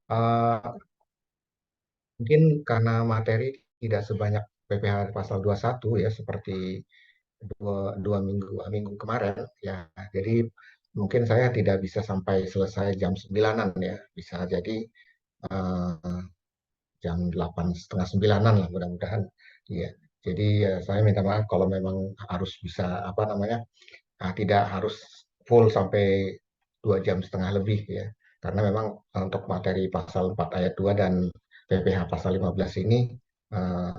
Eh, Mungkin karena materi tidak sebanyak PPh pasal 21 ya, seperti dua minggu kemarin ya. Jadi mungkin saya tidak bisa sampai selesai jam 9-an ya. Bisa jadi eh, jam 8 setengah 9-an lah mudah-mudahan. Iya. Jadi ya, saya minta maaf kalau memang harus bisa apa namanya, tidak harus full sampai 2 jam setengah lebih ya. Karena memang untuk materi pasal 4 ayat 2 dan PPh pasal 15 ini eh,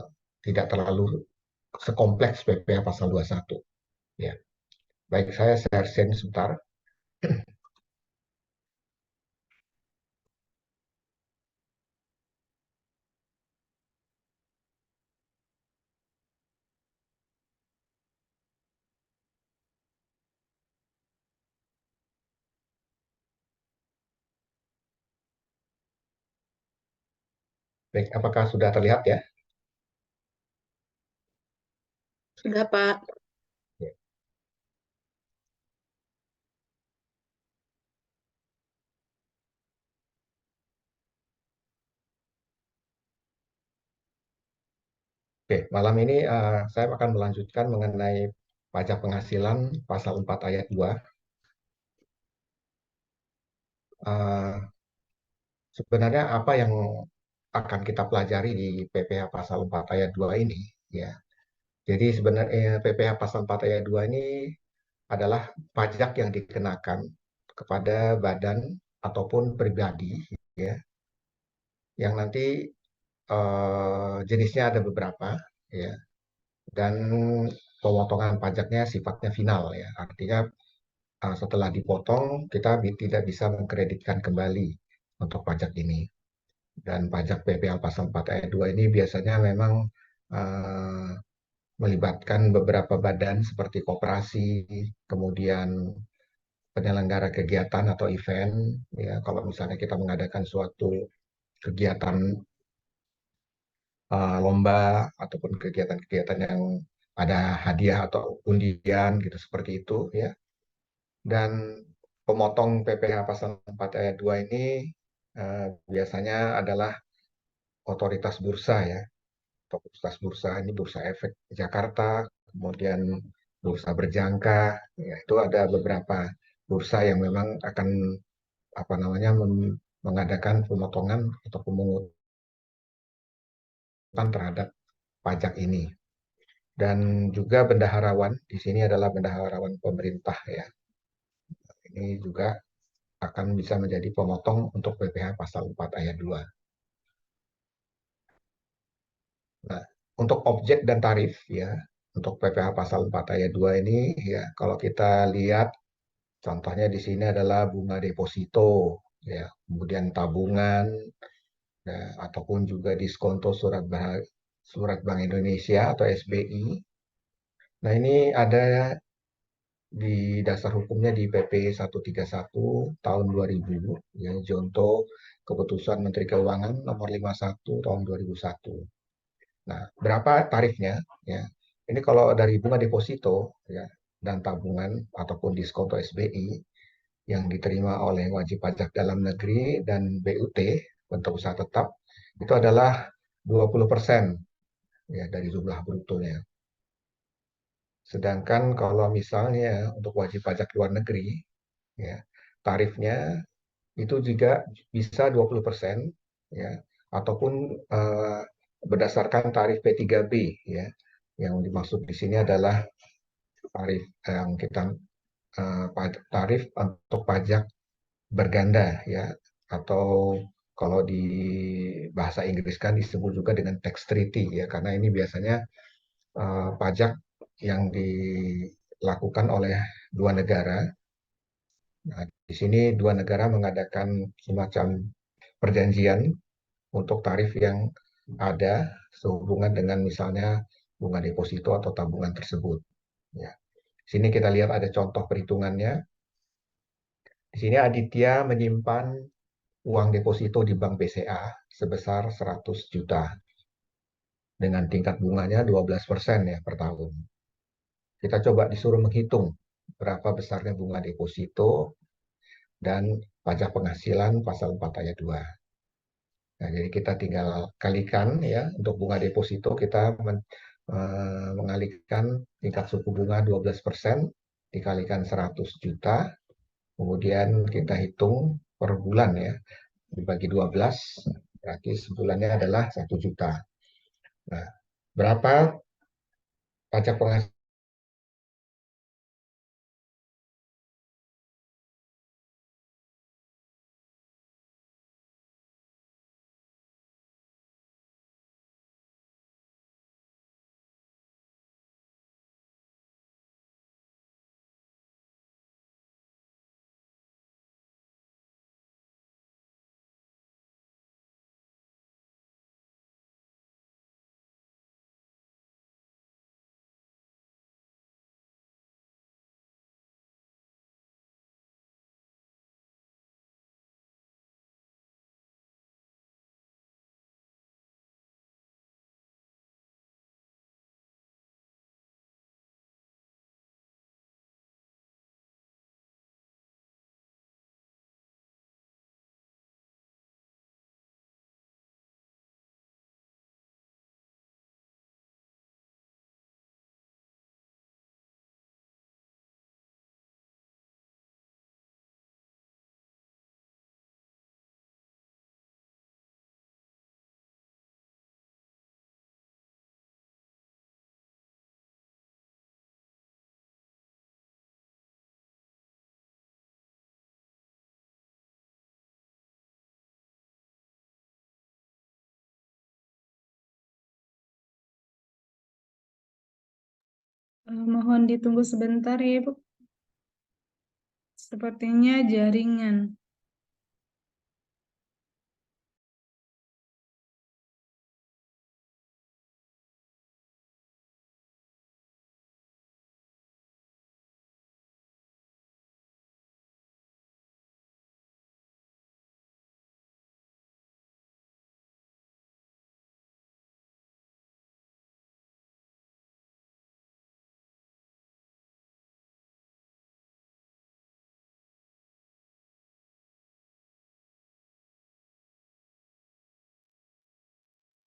tidak terlalu sekompleks PPh pasal 21 ya. Baik, saya share screen sebentar. Baik, apakah sudah terlihat ya? Sudah, Pak. Ya. Oke, malam ini saya akan melanjutkan mengenai pajak penghasilan pasal 4 ayat 2. Eh, Sebenarnya apa yang akan kita pelajari di PPh pasal 4 ayat 2 ini ya. Jadi sebenarnya PPh pasal 4 ayat 2 ini adalah pajak yang dikenakan kepada badan ataupun pribadi ya, yang nanti jenisnya ada beberapa ya, dan pemotongan pajaknya sifatnya final ya. Artinya setelah dipotong kita tidak bisa mengkreditkan kembali untuk pajak ini. Dan pajak PPh pasal 4 ayat 2 ini biasanya memang eh, melibatkan beberapa badan seperti koperasi, kemudian penyelenggara kegiatan atau event. Ya, kalau misalnya kita mengadakan suatu kegiatan lomba ataupun kegiatan-kegiatan yang ada hadiah atau undian gitu seperti itu ya. Dan pemotong PPh pasal 4 ayat 2 ini biasanya adalah otoritas bursa ya. Otoritas bursa ini Bursa Efek Jakarta, kemudian bursa berjangka, ya, itu ada beberapa bursa yang memang akan apa namanya mengadakan pemotongan atau pemungutan terhadap pajak ini. Dan juga bendaharawan di sini adalah bendaharawan pemerintah ya. Ini juga akan bisa menjadi pemotong untuk PPh pasal 4 ayat 2. Nah, untuk objek dan tarif ya, untuk PPh pasal 4 ayat 2 ini ya, kalau kita lihat contohnya di sini adalah bunga deposito ya, kemudian tabungan ya, ataupun juga diskonto surat Bank Indonesia atau SBI. Nah, ini ada di dasar hukumnya di PP 131 tahun 2000 ya, Jonto Keputusan Menteri Keuangan nomor 51 tahun 2001. Nah, berapa tarifnya ya? Ini kalau dari bunga deposito ya dan tabungan ataupun diskonto SBI yang diterima oleh wajib pajak dalam negeri dan BUT untuk usaha tetap itu adalah 20% ya dari jumlah brutonya. Sedangkan kalau misalnya untuk wajib pajak luar negeri ya, tarifnya itu juga bisa 20% ya, ataupun eh, berdasarkan tarif P3B ya. Yang dimaksud di sini adalah tarif yang kita tarif untuk pajak berganda ya, atau kalau di bahasa Inggris kan disebut juga dengan tax treaty ya, karena ini biasanya pajak yang dilakukan oleh dua negara. Nah, di sini dua negara mengadakan semacam perjanjian untuk tarif yang ada sehubungan dengan misalnya bunga deposito atau tabungan tersebut. Ya. Di sini kita lihat ada contoh perhitungannya. Di sini Aditya menyimpan uang deposito di Bank BCA sebesar 100 juta dengan tingkat bunganya 12% ya per tahun. Kita coba disuruh menghitung berapa besarnya bunga deposito dan pajak penghasilan pasal 4 ayat 2. Nah, jadi kita tinggal kalikan ya untuk bunga deposito kita mengalihkan tingkat suku bunga 12% dikalikan 100 juta, kemudian kita hitung per bulan ya, dibagi 12, berarti sebulannya adalah 1 juta. Nah, berapa pajak penghasilan? Mohon ditunggu sebentar ya, Ibu. Sepertinya jaringan.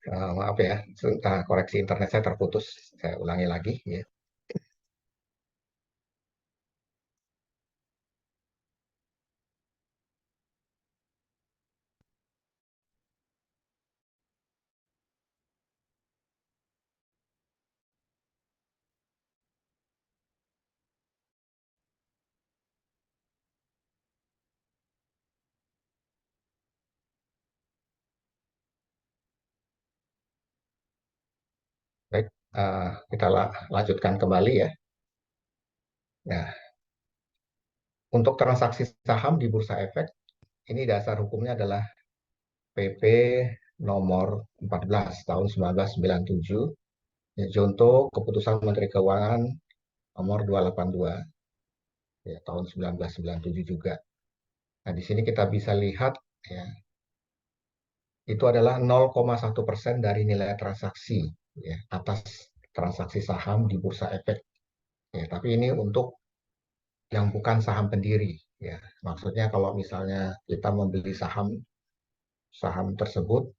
Maaf ya, koreksi internet saya terputus. Saya ulangi lagi ya. Baik, kita lanjutkan kembali ya. Nah, untuk transaksi saham di Bursa Efek, ini dasar hukumnya adalah PP nomor 14 tahun 1997, ya, contoh keputusan Menteri Keuangan nomor 282 ya, tahun 1997 juga. Nah, di sini kita bisa lihat ya, itu adalah 0,1% dari nilai transaksi ya, atas transaksi saham di Bursa Efek. Ya, tapi ini untuk yang bukan saham pendiri ya. Maksudnya kalau misalnya kita membeli saham saham tersebut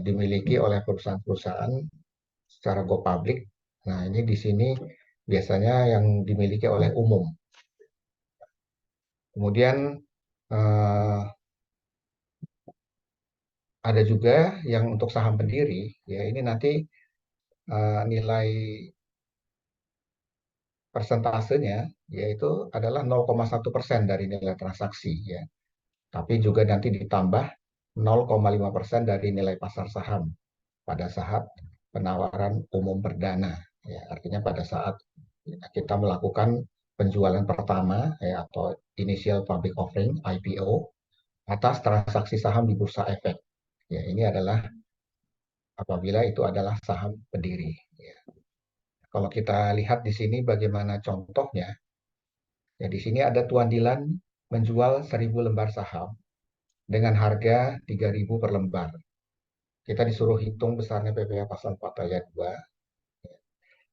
dimiliki oleh perusahaan-perusahaan secara go public. Nah, ini di sini biasanya yang dimiliki oleh umum. Kemudian eh, ada juga yang untuk saham pendiri, ya ini nanti nilai persentasenya yaitu adalah 0,1% dari nilai transaksi ya. Tapi juga nanti ditambah 0,5% dari nilai pasar saham pada saat penawaran umum perdana. Ya, artinya pada saat kita melakukan penjualan pertama ya, atau initial public offering (IPO) atas transaksi saham di Bursa Efek. Ya, ini adalah apabila itu adalah saham pendiri. Ya. Kalau kita lihat di sini bagaimana contohnya, ya di sini ada Tuan Dilan menjual 1.000 lembar saham dengan harga 3.000 per lembar. Kita disuruh hitung besarnya PPh pasal 4 ayat 2.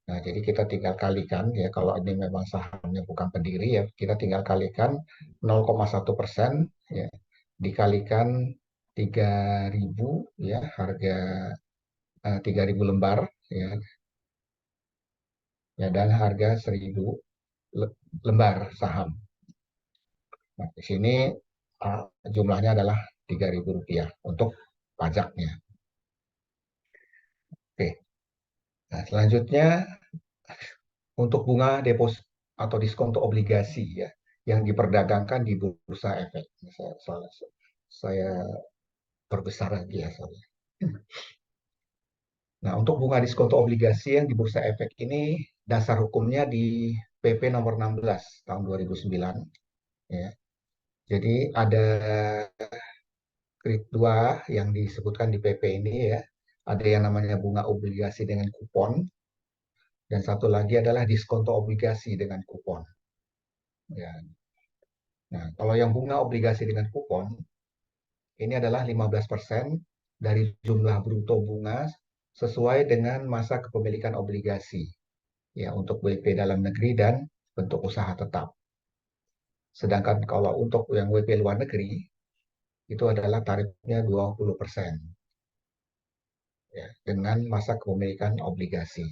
Nah, jadi kita tinggal kalikan ya, kalau ini memang sahamnya bukan pendiri ya, kita tinggal kalikan 0,1% ya, dikalikan 3.000 ya, harga 3.000 lembar ya, ya dan harga 1.000 lembar saham. Nah, di sini jumlahnya adalah Rp3.000 untuk pajaknya. Oke. Nah, selanjutnya untuk bunga deposit atau diskonto obligasi ya yang diperdagangkan di bursa efek. Saya perbesar lagi ya soalnya. Nah, untuk bunga diskonto obligasi yang di bursa efek ini dasar hukumnya di PP nomor 16 tahun 2009 ya. Jadi ada dua yang disebutkan di PP ini ya. Ada yang namanya bunga obligasi dengan kupon dan satu lagi adalah diskonto obligasi dengan kupon. Ya. Nah, kalau yang bunga obligasi dengan kupon ini adalah 15% dari jumlah bruto bunga sesuai dengan masa kepemilikan obligasi ya untuk WP dalam negeri dan bentuk usaha tetap. Sedangkan kalau untuk yang WP luar negeri itu adalah tarifnya 20% ya, dengan masa kepemilikan obligasi.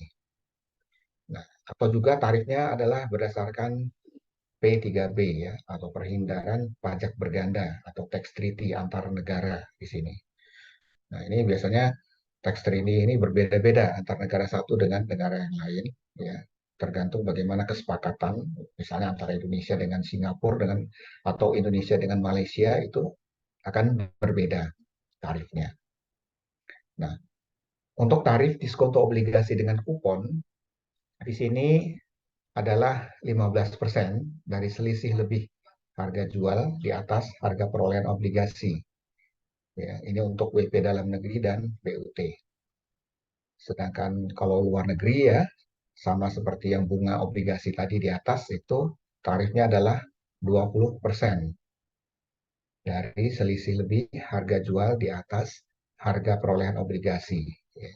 Nah, atau juga tarifnya adalah berdasarkan P3B ya atau perhindaran pajak berganda atau tax treaty antar negara di sini. Nah, ini biasanya tax treaty ini berbeda-beda antar negara satu dengan negara yang lain ya. Tergantung bagaimana kesepakatan misalnya antara Indonesia dengan Singapura dengan atau Indonesia dengan Malaysia itu akan berbeda tarifnya. Nah, untuk tarif diskonto obligasi dengan kupon di sini adalah 15% dari selisih lebih harga jual di atas harga perolehan obligasi. Ya, ini untuk WP dalam negeri dan BUT. Sedangkan kalau luar negeri ya, sama seperti yang bunga obligasi tadi di atas itu tarifnya adalah 20% dari selisih lebih harga jual di atas harga perolehan obligasi. Ya.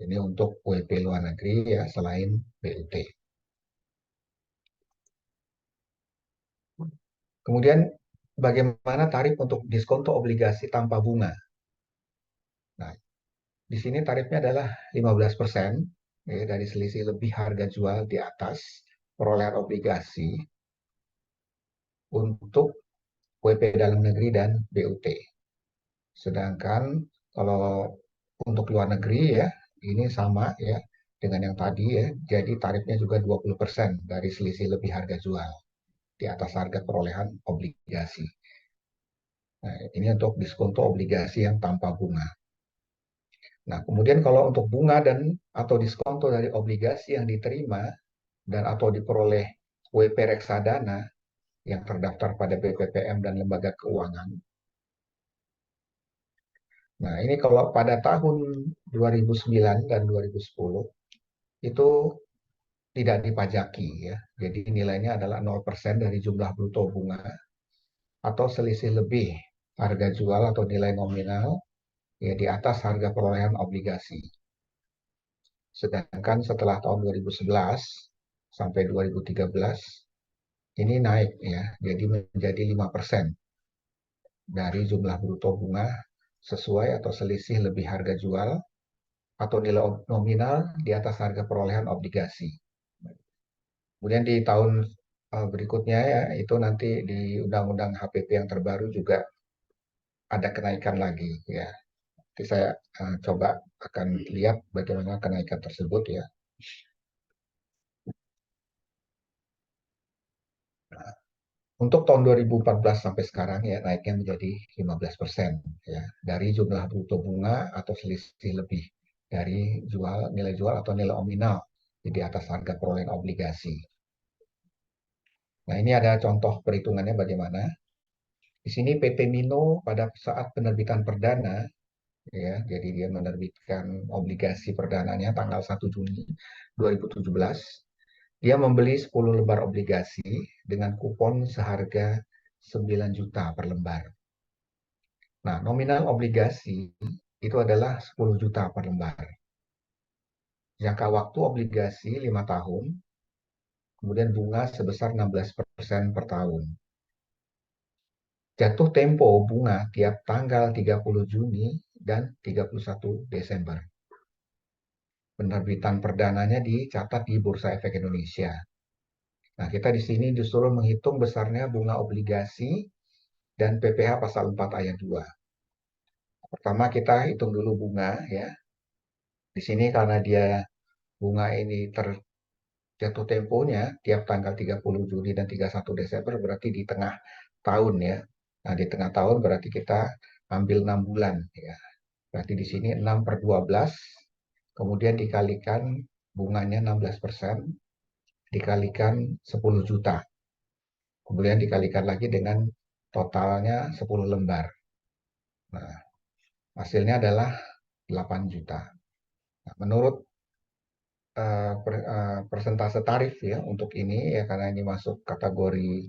Ini untuk WP luar negeri ya selain BUT. Kemudian bagaimana tarif untuk diskonto obligasi tanpa bunga? Nah, di sini tarifnya adalah 15% ya, dari selisih lebih harga jual di atas perolehan obligasi untuk WP dalam negeri dan BUT. Sedangkan kalau untuk luar negeri ya, ini sama ya dengan yang tadi ya. Jadi tarifnya juga 20% dari selisih lebih harga jual di atas harga perolehan obligasi. Nah, ini untuk diskonto obligasi yang tanpa bunga. Nah, kemudian kalau untuk bunga dan atau diskonto dari obligasi yang diterima dan atau diperoleh WP reksadana yang terdaftar pada BPPM dan lembaga keuangan. Nah, ini kalau pada tahun 2009 dan 2010 itu tidak dipajaki ya. Jadi nilainya adalah 0% dari jumlah bruto bunga atau selisih lebih harga jual atau nilai nominal ya di atas harga perolehan obligasi. Sedangkan setelah tahun 2011 sampai 2013 ini naik ya, jadi menjadi 5% dari jumlah bruto bunga sesuai atau selisih lebih harga jual atau nilai nominal di atas harga perolehan obligasi. Kemudian di tahun berikutnya ya itu nanti di Undang-Undang HPP yang terbaru juga ada kenaikan lagi ya. Nanti saya coba akan lihat bagaimana kenaikan tersebut ya. Untuk tahun 2014 sampai sekarang ya naiknya menjadi 15% ya dari jumlah bruto bunga atau selisih lebih dari nilai jual atau nilai nominal di atas harga perolehan obligasi. Nah, ini ada contoh perhitungannya bagaimana. Di sini PT Mino pada saat penerbitan perdana ya, jadi dia menerbitkan obligasi perdananya tanggal 1 Juni 2017. Dia membeli 10 lembar obligasi dengan kupon seharga 9 juta per lembar. Nah, nominal obligasi itu adalah 10 juta per lembar. Jangka waktu obligasi 5 tahun, kemudian bunga sebesar 16% per tahun. jatuh tempo bunga tiap tanggal 30 Juni dan 31 Desember. Penerbitan perdananya dicatat di Bursa Efek Indonesia. Nah, kita di sini disuruh menghitung besarnya bunga obligasi dan PPh pasal 4 ayat 2. Pertama kita hitung dulu bunga ya. Di sini karena dia bunga ini terjatuh temponya tiap tanggal 30 Juni dan 31 Desember berarti di tengah tahun ya. Nah, di tengah tahun berarti kita ambil 6 bulan ya. Berarti di sini 6/12 kemudian dikalikan bunganya 16% dikalikan 10 juta. Kemudian dikalikan lagi dengan totalnya 10 lembar. Nah, hasilnya adalah 8 juta. Nah, menurut persentase tarif ya untuk ini ya karena ini masuk kategori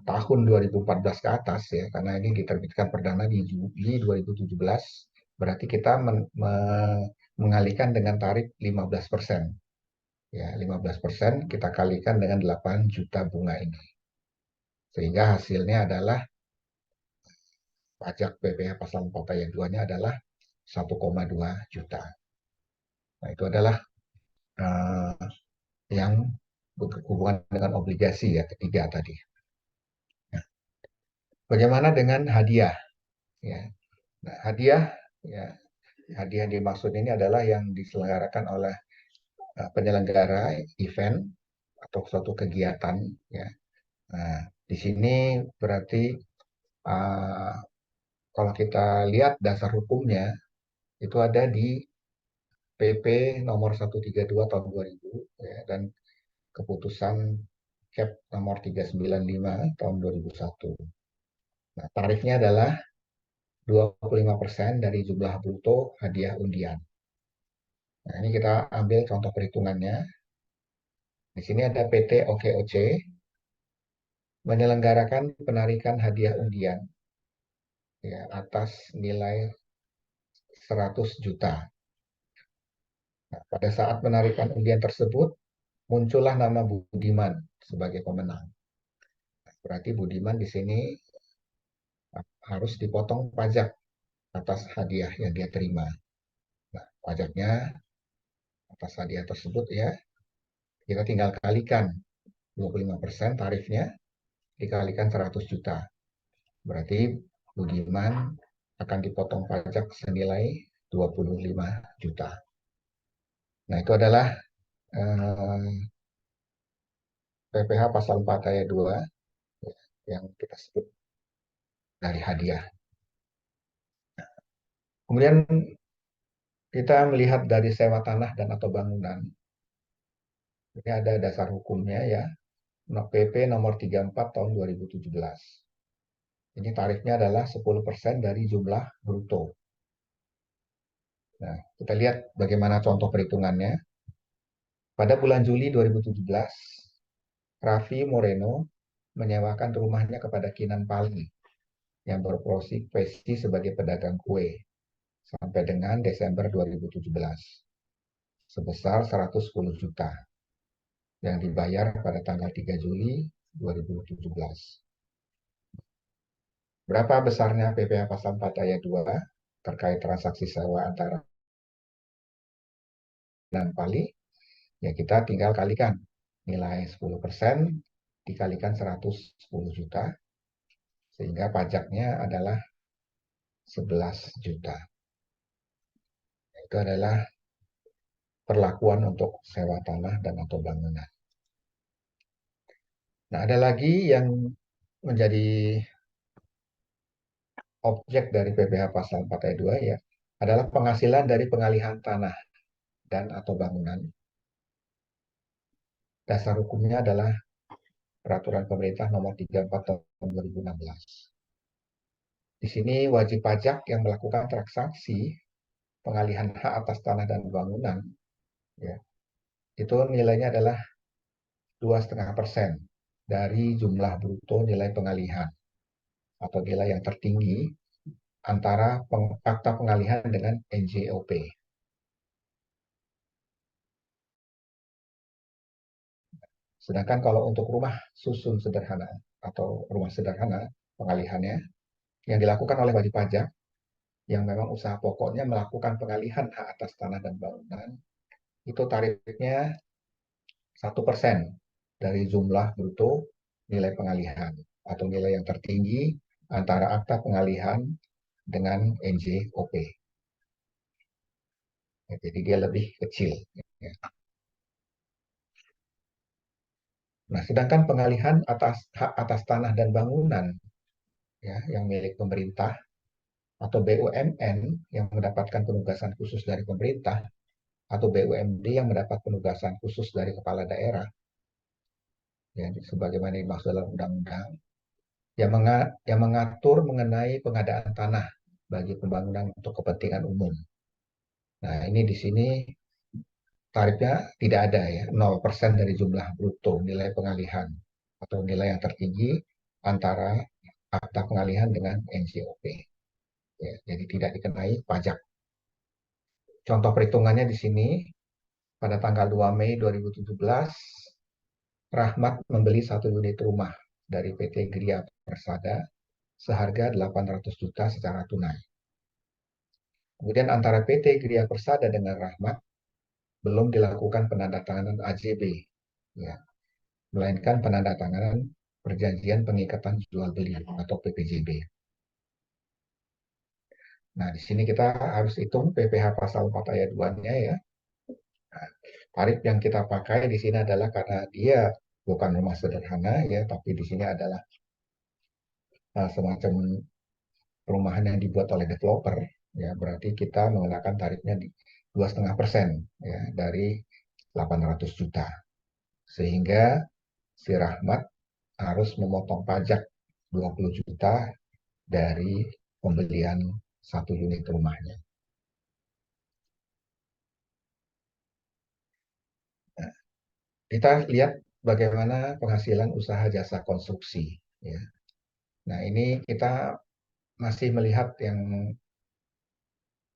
tahun 2014 ke atas ya karena ini diterbitkan perdana di Juli 2017 berarti kita mengalihkan dengan tarif 15%. Ya, 15% kita kalikan dengan 8 juta bunga ini. Sehingga hasilnya adalah pajak PPh pasal 4 ayat 2-nya adalah 1,2 juta. Nah, itu adalah uh, yang berhubungan dengan obligasi ya ketiga tadi. Nah, bagaimana dengan hadiah? Ya, nah, hadiah ya hadiah yang dimaksud ini adalah yang diselenggarakan oleh penyelenggara event atau suatu kegiatan ya. Nah, di sini berarti uh, kalau kita lihat dasar hukumnya itu ada di PP nomor 132 tahun 2000 ya, dan keputusan Cap nomor 395 tahun 2001. Nah, tarifnya adalah 25% dari jumlah bruto hadiah undian. Nah, ini kita ambil contoh perhitungannya. Di sini ada PT OKOC menyelenggarakan penarikan hadiah undian ya, atas nilai 100 juta. Nah, pada saat penarikan undian tersebut, muncullah nama Budiman sebagai pemenang. Nah, berarti Budiman di sini harus dipotong pajak atas hadiah yang dia terima. Nah, pajaknya atas hadiah tersebut ya, kita tinggal kalikan 25% tarifnya dikalikan 100 juta. Berarti Budiman akan dipotong pajak senilai 25 juta. Nah, itu adalah PPh pasal 4 ayat 2 ya, yang kita sebut dari hadiah. Kemudian kita melihat dari sewa tanah dan atau bangunan. Ini ada dasar hukumnya ya. PP nomor 34 tahun 2017. Ini tarifnya adalah 10% dari jumlah bruto. Nah, kita lihat bagaimana contoh perhitungannya. Pada bulan Juli 2017, Raffi Moreno menyewakan rumahnya kepada Kinan Pali yang berprofesi sebagai pedagang kue sampai dengan Desember 2017 sebesar 110 juta yang dibayar pada tanggal 3 Juli 2017. Berapa besarnya PPh pasal 4 ayat 2 terkait transaksi sewa antara dan Pali? Ya kita tinggal kalikan nilai 10% dikalikan 110 juta sehingga pajaknya adalah 11 juta. Itu adalah perlakuan untuk sewa tanah dan atau bangunan. Nah, ada lagi yang menjadi objek dari PPh pasal 4 ayat 2 ya adalah penghasilan dari pengalihan tanah dan atau bangunan. Dasar hukumnya adalah Peraturan Pemerintah Nomor 34 Tahun 2016. Di sini wajib pajak yang melakukan transaksi pengalihan hak atas tanah dan bangunan, ya, itu nilainya adalah 2,5% dari jumlah bruto nilai pengalihan atau nilai yang tertinggi antara fakta pengalihan dengan NJOP. Sedangkan kalau untuk rumah susun sederhana atau rumah sederhana pengalihannya yang dilakukan oleh wajib pajak yang memang usaha pokoknya melakukan pengalihan hak atas tanah dan bangunan, itu tarifnya 1% dari jumlah bruto nilai pengalihan atau nilai yang tertinggi antara akta pengalihan dengan NJOP. Ya, jadi dia lebih kecil. Ya. Nah, sedangkan pengalihan atas hak atas tanah dan bangunan ya, yang milik pemerintah atau BUMN yang mendapatkan penugasan khusus dari pemerintah atau BUMD yang mendapat penugasan khusus dari kepala daerah, ya, sebagaimana dimaksud dalam undang-undang, yang mengatur mengenai pengadaan tanah bagi pembangunan untuk kepentingan umum. Nah, ini di sini tarifnya tidak ada ya, 0% dari jumlah bruto nilai pengalihan atau nilai yang tertinggi antara akta pengalihan dengan NJOP. Ya, jadi tidak dikenai pajak. Contoh perhitungannya di sini, pada tanggal 2 Mei 2017, Rahmat membeli 1 unit rumah dari PT Gria Persada seharga 800 juta secara tunai. Kemudian antara PT Gria Persada dengan Rahmat belum dilakukan penandatanganan AJB, ya, melainkan penandatanganan perjanjian pengikatan jual beli atau PPJB. Nah, di sini kita harus hitung PPh pasal 4 ayat 2-nya ya. Nah, tarif yang kita pakai di sini adalah karena dia bukan rumah sederhana ya, tapi di sini adalah semacam perumahan yang dibuat oleh developer ya, berarti kita menggunakan tarifnya di 2,5% ya dari 800 juta. Sehingga si Rahmat harus memotong pajak 20 juta dari pembelian 1 unit rumahnya. Nah, kita lihat bagaimana penghasilan usaha jasa konstruksi. Ya. Nah, ini kita masih melihat yang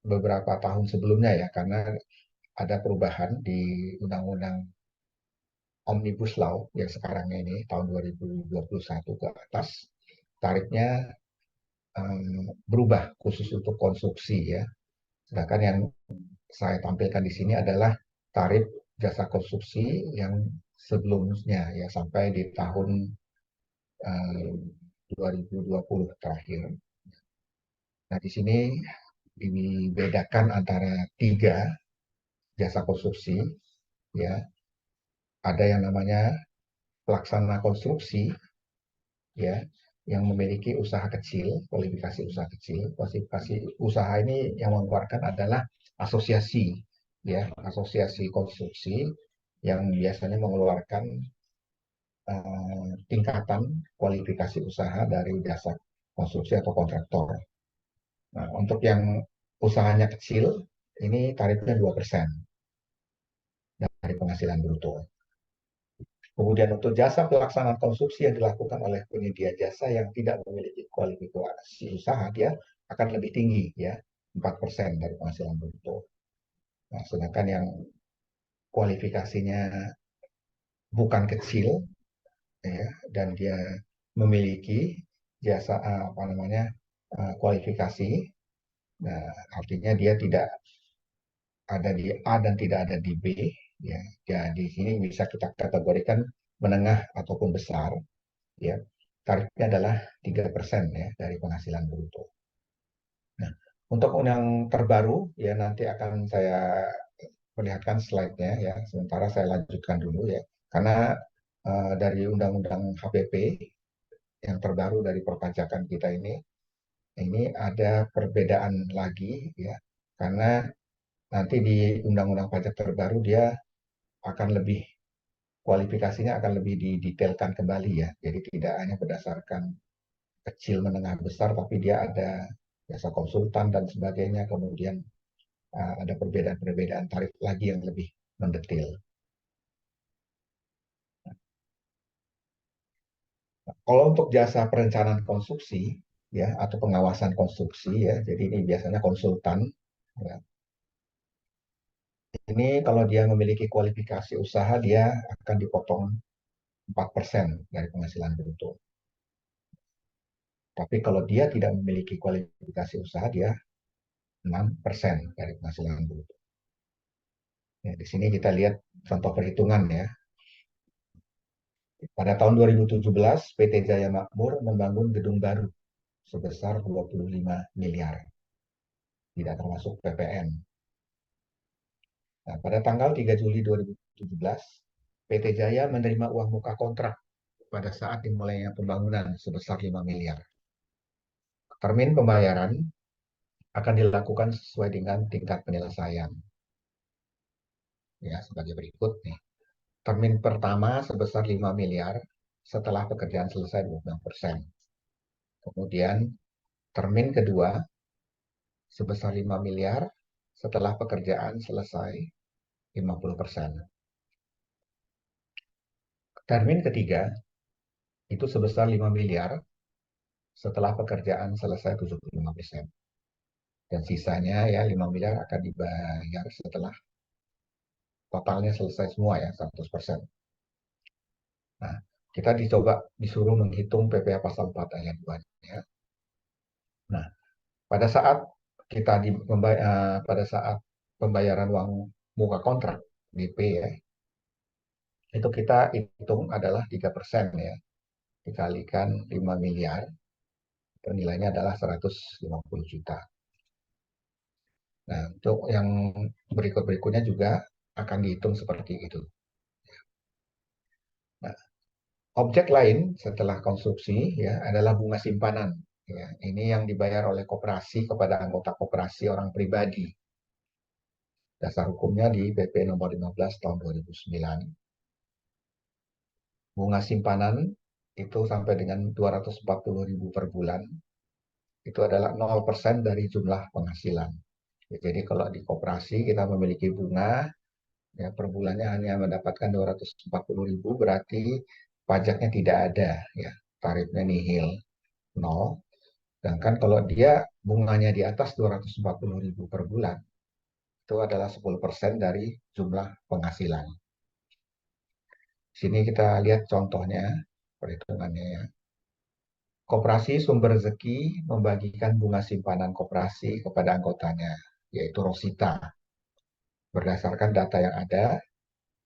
beberapa tahun sebelumnya ya, karena ada perubahan di Undang-Undang Omnibus Law yang sekarang ini tahun 2021 ke atas, tarifnya berubah khusus untuk konstruksi ya. Sedangkan yang saya tampilkan di sini adalah tarif jasa konstruksi yang sebelumnya ya sampai di tahun 2020 terakhir. Nah, di sini dibedakan antara 3 jasa konstruksi ya. Ada yang namanya pelaksana konstruksi ya, yang memiliki usaha kecil, kualifikasi usaha kecil. Kualifikasi usaha ini yang mengeluarkan adalah asosiasi ya, asosiasi konstruksi yang biasanya mengeluarkan tingkatan kualifikasi usaha dari jasa konstruksi atau kontraktor. Nah, untuk yang usahanya kecil, ini tarifnya 2% dari penghasilan bruto. Kemudian untuk jasa pelaksanaan konstruksi yang dilakukan oleh penyedia jasa yang tidak memiliki kualifikasi usaha, dia akan lebih tinggi ya, 4% dari penghasilan bruto. Nah, sedangkan yang kualifikasinya bukan kecil ya, dan dia memiliki jasa apa namanya kualifikasi, nah, artinya dia tidak ada di A dan tidak ada di B ya. Jadi sini bisa kita kategorikan menengah ataupun besar ya. Tarifnya adalah 3% ya dari penghasilan bruto. Nah, untuk yang terbaru ya nanti akan saya perlihatkan slide-nya ya. Sementara saya lanjutkan dulu ya. Karena dari Undang-Undang HPP yang terbaru dari perpajakan kita ini ada perbedaan lagi ya. Karena nanti di Undang-Undang Pajak terbaru dia akan lebih kualifikasinya akan lebih didetailkan kembali ya. Jadi tidak hanya berdasarkan kecil, menengah, besar, tapi dia ada jasa konsultan dan sebagainya. Kemudian ada perbedaan-perbedaan tarif lagi yang lebih mendetail. Nah, kalau untuk jasa perencanaan konstruksi ya atau pengawasan konstruksi ya, jadi ini biasanya konsultan. Ya. Ini kalau dia memiliki kualifikasi usaha dia akan dipotong 4% dari penghasilan bruto. Tapi kalau dia tidak memiliki kualifikasi usaha, dia 6% dari penghasilan bruto. Ya, di sini kita lihat contoh perhitungan ya. Pada tahun 2017, PT Jaya Makmur membangun gedung baru sebesar 25 miliar, tidak termasuk PPN. Nah, pada tanggal 3 Juli 2017, PT Jaya menerima uang muka kontrak pada saat dimulainya pembangunan sebesar 5 miliar. Termin pembayaran akan dilakukan sesuai dengan tingkat penyelesaian. Ya, sebagai berikut nih. Termin pertama sebesar 5 miliar setelah pekerjaan selesai 26%. Kemudian termin kedua sebesar 5 miliar setelah pekerjaan selesai 50%. Termin ketiga itu sebesar 5 miliar setelah pekerjaan selesai 75%. Dan sisanya ya 5 miliar akan dibayar setelah totalnya selesai semua ya 100%. Nah, kita disuruh menghitung PPh pasal 4 ayat 2. Ya. Nah, pada saat pada saat pembayaran uang muka kontrak DP ya, itu kita hitung adalah 3% ya, dikalikan 5 miliar, itu nilainya adalah 150 juta. Nah, untuk yang berikut-berikutnya juga akan dihitung seperti itu. Nah, objek lain setelah konstruksi ya adalah bunga simpanan. Ya, ini yang dibayar oleh koperasi kepada anggota koperasi orang pribadi. Dasar hukumnya di PP nomor 15 tahun 2009. Bunga simpanan itu sampai dengan 240.000 per bulan. Itu adalah 0% dari jumlah penghasilan. Ya, jadi kalau di koperasi kita memiliki bunga ya per bulannya hanya mendapatkan 240.000, berarti pajaknya tidak ada ya, tarifnya nihil, nol. Sedangkan kalau dia bunganya di atas 240.000 per bulan, itu adalah 10% dari jumlah penghasilan. Sini kita lihat contohnya, perhitungannya ya. Koperasi Sumber Rezeki membagikan bunga simpanan koperasi kepada anggotanya, yaitu Rosita. Berdasarkan data yang ada,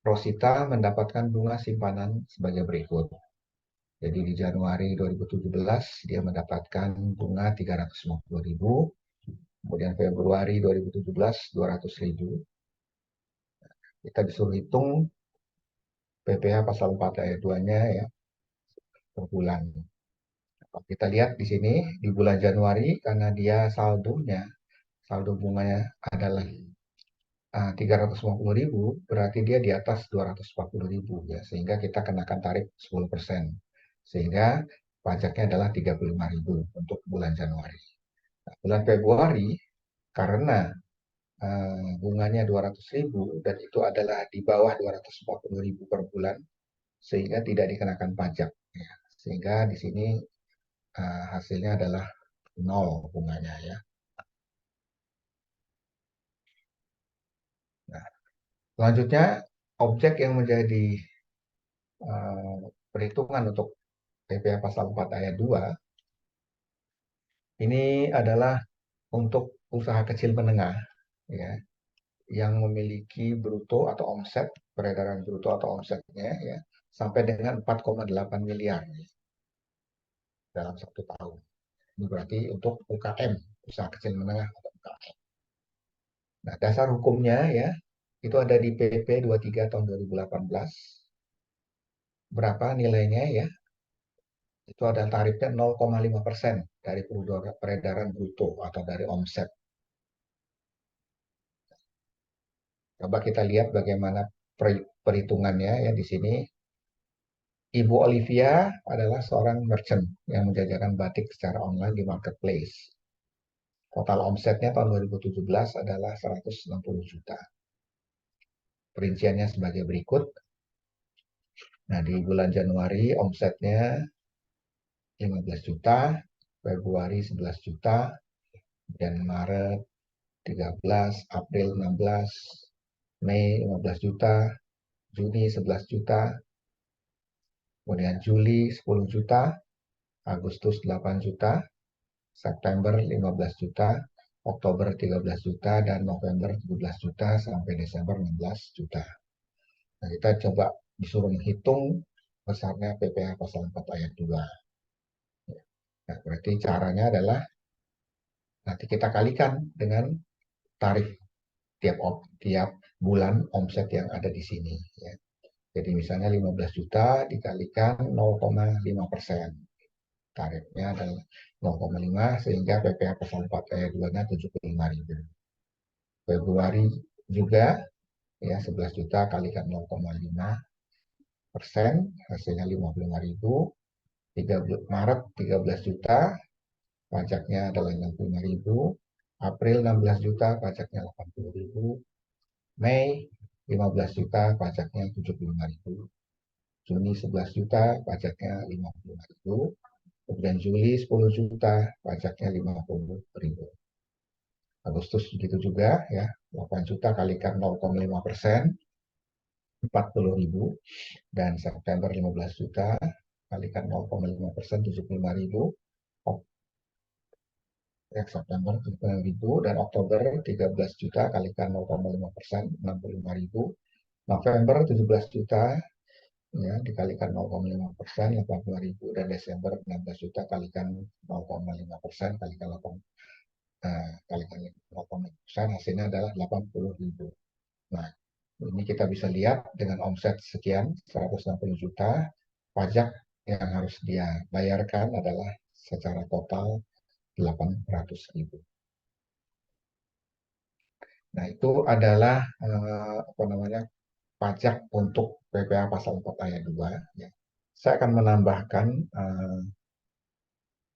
Rosita mendapatkan bunga simpanan sebagai berikut. Jadi di Januari 2017 dia mendapatkan bunga 350.000, kemudian Februari 2017 200.000. Kita disuruh hitung PPh pasal 4 ayat 2-nya ya per bulan. Kita lihat di sini di bulan Januari karena dia saldo bunganya adalah 350.000, berarti dia di atas 240.000 ya, sehingga kita kenakan tarif 10%. Sehingga pajaknya adalah 35.000 untuk bulan Januari. Nah, bulan Februari karena bunganya 200.000 dan itu adalah di bawah 240.000 per bulan, sehingga tidak dikenakan pajak. Ya. Sehingga di sini hasilnya adalah nol bunganya ya. Nah, selanjutnya objek yang menjadi perhitungan untuk PPh pasal 4 ayat 2 ini adalah untuk usaha kecil menengah ya yang memiliki bruto atau omset, peredaran bruto atau omsetnya ya sampai dengan 4,8 miliar ya, dalam 1 tahun. Ini berarti untuk UKM, usaha kecil menengah atau UKM. Nah, dasar hukumnya ya itu ada di PP 23 tahun 2018. Berapa nilainya ya? Itu ada tarifnya 0,5% dari peredaran bruto atau dari omset. Coba kita lihat bagaimana perhitungannya ya di sini. Ibu Olivia adalah seorang merchant yang menjajakan batik secara online di marketplace. Total omsetnya tahun 2017 adalah 160 juta. Perinciannya sebagai berikut. Nah, di bulan Januari omsetnya 15 juta, Februari 11 juta, dan Maret 13, April 16, Mei 15 juta, Juni 11 juta, kemudian Juli 10 juta, Agustus 8 juta, September 15 juta, Oktober 13 juta, dan November 17 juta, sampai Desember 16 juta. Nah, kita coba disuruh menghitung besarnya PPh pasal 4 ayat 2. Nah, berarti caranya adalah nanti kita kalikan dengan tarif tiap bulan omset yang ada di sini. Ya. Jadi misalnya 15 juta dikalikan 0,5%. Tarifnya adalah 0,5 sehingga PPh pasal 4 ayat 2-nya 75.000. Februari juga ya 11 juta kalikan 0,5%, hasilnya 55.000. Maret 13 juta, pajaknya adalah 65.000. April 16 juta, pajaknya 80.000. Mei 15 juta, pajaknya 75.000. Juni 11 juta, pajaknya 55.000. Kemudian Juli 10 juta, pajaknya 50.000. Agustus begitu juga ya, 8 juta kalikan 0,5%, 40.000. Dan September 15 juta kalikan 0,5%, 75.000. Ya, September 75.000. Dan Oktober 13 juta kalikan 0,5%, 65.000. November 17 juta ya dikalikan 0,5%, 80.000. Dan Desember 16 juta kalikan 0,5% kalikan 0,5%, hasilnya adalah 80.000. Nah, ini kita bisa lihat dengan omset sekian 160 juta, pajak yang harus dia bayarkan adalah secara total 800.000. Nah, itu adalah apa namanya pajak untuk PPh pasal 4 ayat 2. Ya. Saya akan menambahkan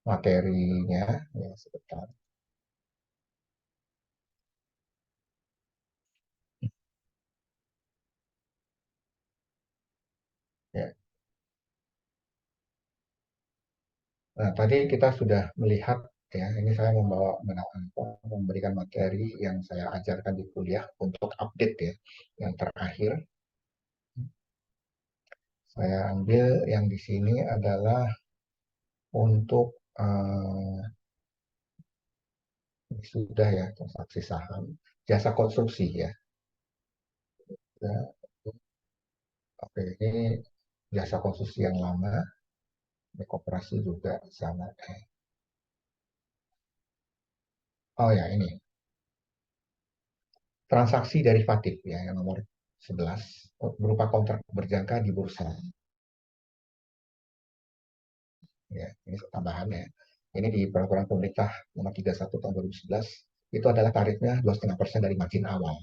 materinya ya, sebentar. Ya. Nah, tadi kita sudah melihat ya, ini saya memberikan materi yang saya ajarkan di kuliah untuk update ya, yang terakhir. Saya ambil yang di sini adalah untuk sudah ya transaksi saham, jasa konstruksi ya. Ya, oke, ini jasa konstruksi yang lama, ini koperasi juga sama. Oh ya, ini transaksi derivatif ya, yang nomor 11 berupa kontrak berjangka di bursa. Ya, ini tambahannya. Ini di peraturan pemerintah nomor 31 tahun 2011 itu adalah tarifnya 2,5% dari margin awal.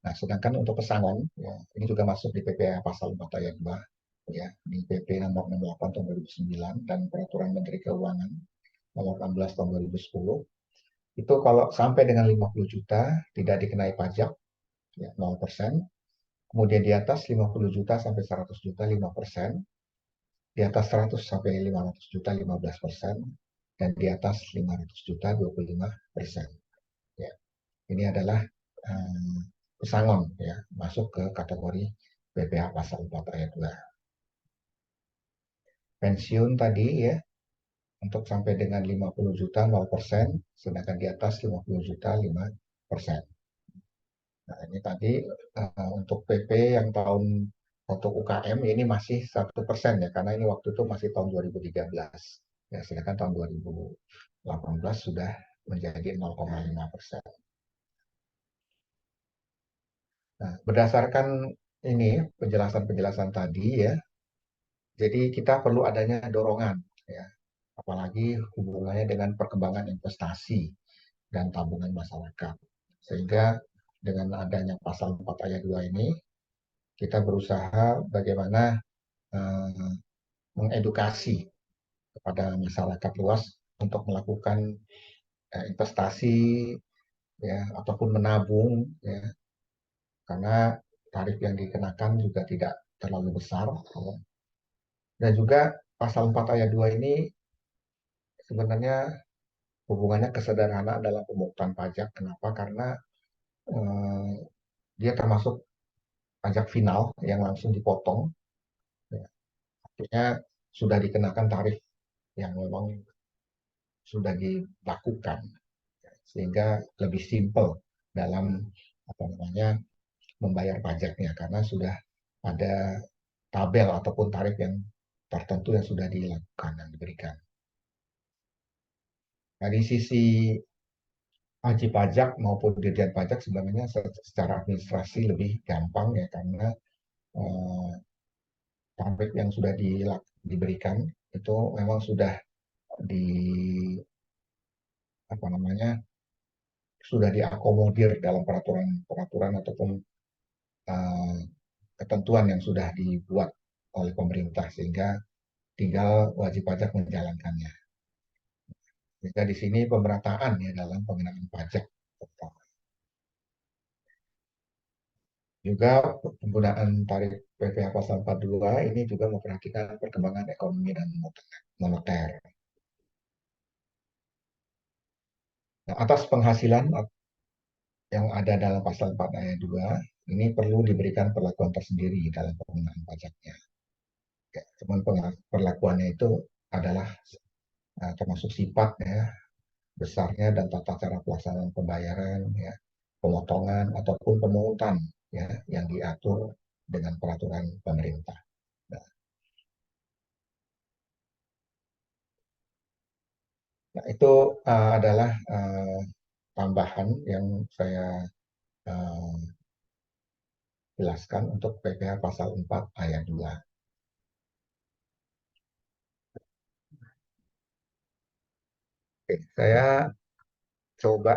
Nah, sedangkan untuk pesangon, ya, ini juga masuk di PPh pasal 4 ayat 2, ya, di PP nomor 68 tahun 2009 dan peraturan Menteri Keuangan nomor 16 tahun 2010. Itu kalau sampai dengan 50 juta tidak dikenai pajak, ya, 0%. Kemudian di atas 50 juta sampai 100 juta 5%. Di atas 100 sampai 500 juta 15%, dan di atas 500 juta 25%. Ya. Ini adalah pesangon ya, masuk ke kategori PPh pasal 4 ayat 2. Pensiun tadi ya, untuk sampai dengan 50 juta 0%, sedangkan di atas 50 juta 5%. Nah, ini tadi untuk PP yang tahun untuk UKM ini masih 1% ya, karena ini waktu itu masih tahun 2013. Ya, sedangkan tahun 2018 sudah menjadi 0,5%. Nah, berdasarkan ini penjelasan-penjelasan tadi ya, jadi kita perlu adanya dorongan ya, apalagi hubungannya dengan perkembangan investasi dan tabungan masyarakat. Sehingga dengan adanya pasal 4 ayat 2 ini, kita berusaha bagaimana eh, mengedukasi kepada masyarakat luas untuk melakukan investasi ya ataupun menabung ya, karena tarif yang dikenakan juga tidak terlalu besar ya. Dan juga pasal 4 ayat 2 ini sebenarnya hubungannya kesederhanaan dalam pemungutan pajak. Kenapa? Karena eh, dia termasuk pajak final yang langsung dipotong ya. Artinya sudah dikenakan tarif yang memang sudah dilakukan, sehingga lebih simpel dalam apa namanya membayar pajaknya karena sudah ada tabel ataupun tarif yang tertentu yang sudah dilakukan dan diberikan. Nah, di sisi wajib pajak maupun dirjen pajak sebenarnya secara administrasi lebih gampang ya karena eh, tarif yang sudah diberikan itu memang sudah di apa namanya sudah diakomodir dalam peraturan-peraturan ataupun eh, ketentuan yang sudah dibuat oleh pemerintah sehingga tinggal wajib pajak menjalankannya. Sehingga di sini pemerataan ya dalam pengenaan pajak terutama. Juga penggunaan tarif PPh pasal 42 ini juga memperhatikan perkembangan ekonomi dan moneter. Nah, atas penghasilan yang ada dalam pasal 4 ayat 2 ini perlu diberikan perlakuan tersendiri dalam pengenaan pajaknya. Ya, cuman perlakuannya itu adalah termasuk sifatnya, besarnya dan tata cara pelaksanaan pembayaran, ya, pemotongan ataupun pemungutan ya yang diatur dengan peraturan pemerintah. Nah, nah itu adalah tambahan yang saya uh, jelaskan untuk PPh pasal 4 ayat 2. Oke, saya coba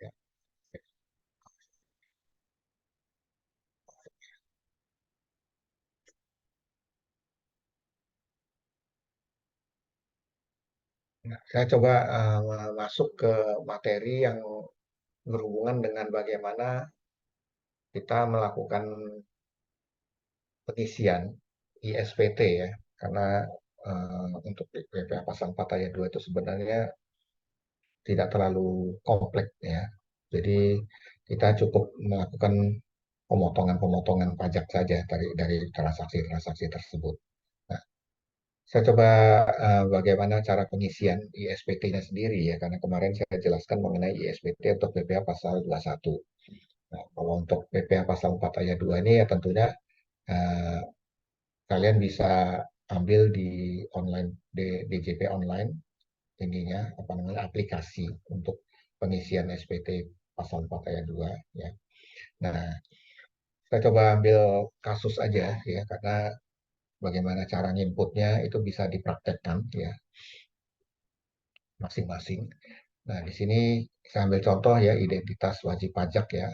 ya, saya coba masuk ke materi yang berhubungan dengan bagaimana kita melakukan pengisian ISPT ya, karena untuk PPh pasal 4 ayat 2 itu sebenarnya tidak terlalu kompleks ya. Jadi kita cukup melakukan pemotongan-pemotongan pajak saja dari transaksi-transaksi tersebut. Nah, saya coba bagaimana cara pengisian ISPT-nya sendiri ya, karena kemarin saya jelaskan mengenai ISPT untuk PPh pasal 21. Nah, kalau untuk PPh pasal 4 ayat 2 ini ya tentunya eh, kalian bisa ambil di online DJP online ininya apa namanya aplikasi untuk pengisian SPT pasal 4 ayat 2 ya. Nah, saya coba ambil kasus aja ya karena bagaimana cara inputnya itu bisa dipraktekkan ya masing-masing. Nah, di sini saya ambil contoh ya identitas wajib pajak ya.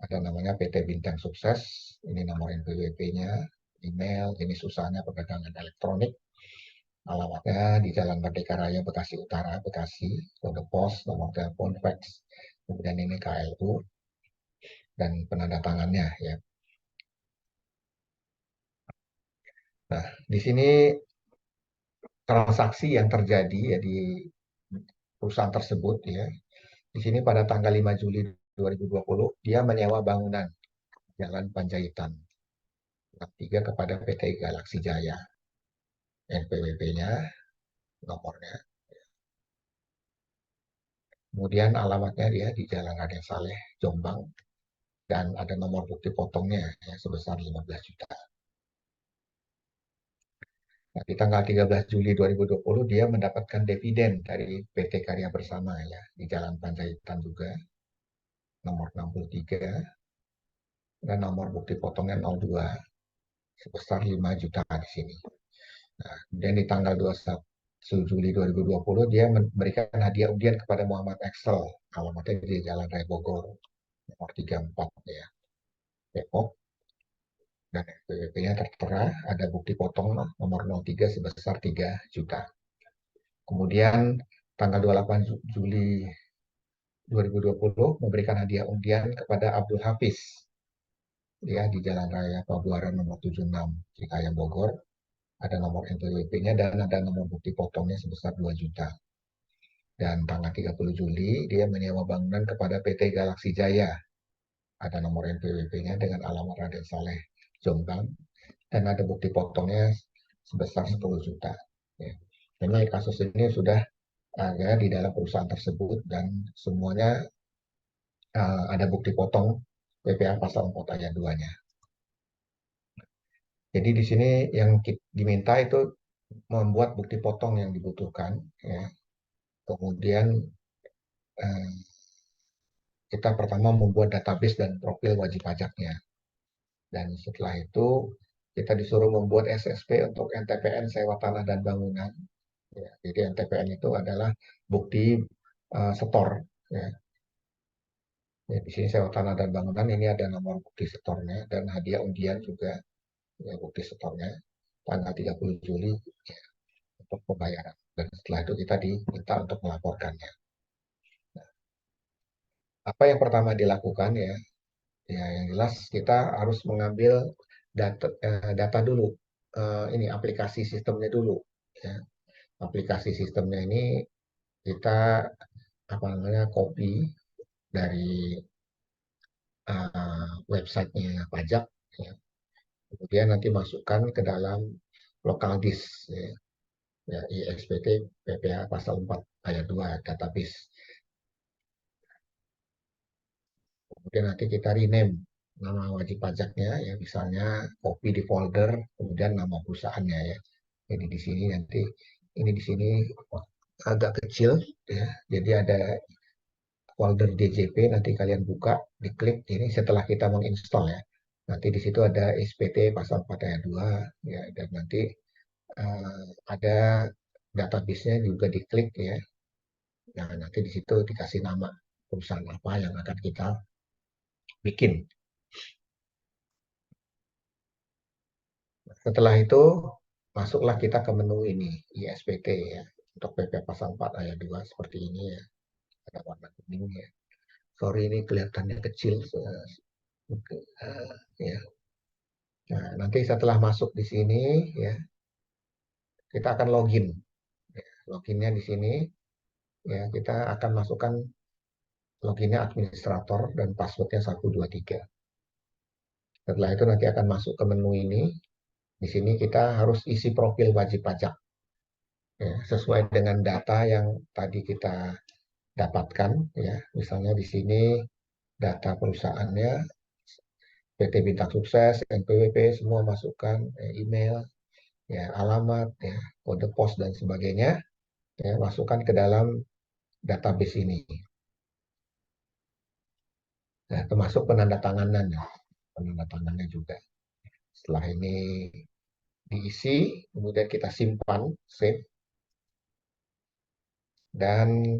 Ada namanya PT Bintang Sukses, ini nomor NPWP-nya, email, jenis usahanya perdagangan elektronik, alamatnya di Jalan Merdeka Raya, Bekasi Utara, Bekasi, kode pos, nomor telepon, fax, kemudian ini KLU, dan penanda tangannya ya. Nah, di sini transaksi yang terjadi ya di perusahaan tersebut ya. Di sini pada tanggal 5 Juli 2020 dia menyewa bangunan Jalan Panjaitan Gang 3 kepada PT Galaksi Jaya. NPWP-nya, nomornya. Kemudian alamatnya dia di Jalan Raden Saleh, Jombang, dan ada nomor bukti potongnya ya, sebesar 15 juta. Nah, di tanggal 13 Juli 2020 dia mendapatkan dividen dari PT Karya Bersama ya di Jalan Panjaitan juga, nomor 63, dan nomor bukti potongnya 02 sebesar 5 juta di sini. Nah, kemudian di tanggal 21 Juli 2020 dia memberikan hadiah undian kepada Muhammad Excel, alamatnya di Jalan Raya Bogor, nomor 34 ya, Depok, dan NPWP-nya tertera, ada bukti potong nomor 03 sebesar 3 juta. Kemudian tanggal 28 Juli 2020 memberikan hadiah undian kepada Abdul Hafiz ya di Jalan Raya Pabuaran nomor 76 Cikayam Bogor, ada nomor NPWP-nya dan ada nomor bukti potongnya sebesar 2 juta. Dan tanggal 30 Juli dia menyewa bangunan kepada PT Galaksi Jaya, ada nomor NPWP-nya dengan alamat Raden Saleh Jombang, dan ada bukti potongnya sebesar 10 juta. Ya. Memang kasus ini sudah ada di dalam perusahaan tersebut dan semuanya ada bukti potong PPA pasal 4 ayat 2-nya. Jadi di sini yang diminta itu membuat bukti potong yang dibutuhkan, ya. Kemudian kita pertama membuat database dan profil wajib pajaknya. Dan setelah itu kita disuruh membuat SSP untuk NTPN sewa tanah dan bangunan. Ya, jadi NTPN itu adalah bukti setor. Ya. Ya, di sini sewa tanah dan bangunan ini ada nomor bukti setornya dan hadiah undian juga, ya, bukti setornya tanggal 30 Juli, ya, untuk pembayaran. Dan setelah itu kita diminta untuk melaporkannya. Apa yang pertama dilakukan, ya? Ya, yang jelas kita harus mengambil data dulu. Ini aplikasi sistemnya dulu. Ya. Aplikasi sistemnya ini kita apa namanya copy dari websitenya pajak. Ya. Kemudian nanti masukkan ke dalam local disk. Ya. Ya, ISPT PPH pasal 4 ayat 2 database. Kemudian nanti kita rename nama wajib pajaknya, ya, misalnya copy di folder, kemudian nama perusahaannya, ya. Jadi di sini nanti ini di sini agak kecil, ya. Jadi ada folder DJP, nanti kalian buka, diklik ini setelah kita menginstall, ya. Nanti di situ ada SPT pasal 4 ayat 2, ya, dan nanti ada database-nya juga diklik, ya. Nah, nanti di situ dikasih nama perusahaan apa yang akan kita bikin. Setelah itu, masuklah kita ke menu ini, ISPT, ya. Untuk PP pasal 4 ayat 2 seperti ini, ya. Ada warna kuning, ya. Sorry, ini kelihatannya kecil. Ya. Nah, nanti setelah masuk di sini, ya, kita akan login. Ya, loginnya di sini, ya, kita akan masukkan loginnya administrator dan passwordnya 123. Setelah itu nanti akan masuk ke menu ini. Di sini kita harus isi profil wajib pajak, ya, sesuai dengan data yang tadi kita dapatkan, ya. Misalnya di sini data perusahaannya, PT Bintang Sukses, NPWP, semua masukkan, email, ya, alamat, ya, kode pos dan sebagainya, ya, masukkan ke dalam database ini. Nah, termasuk penanda tangannya juga. Setelah ini diisi, kemudian kita simpan, save, dan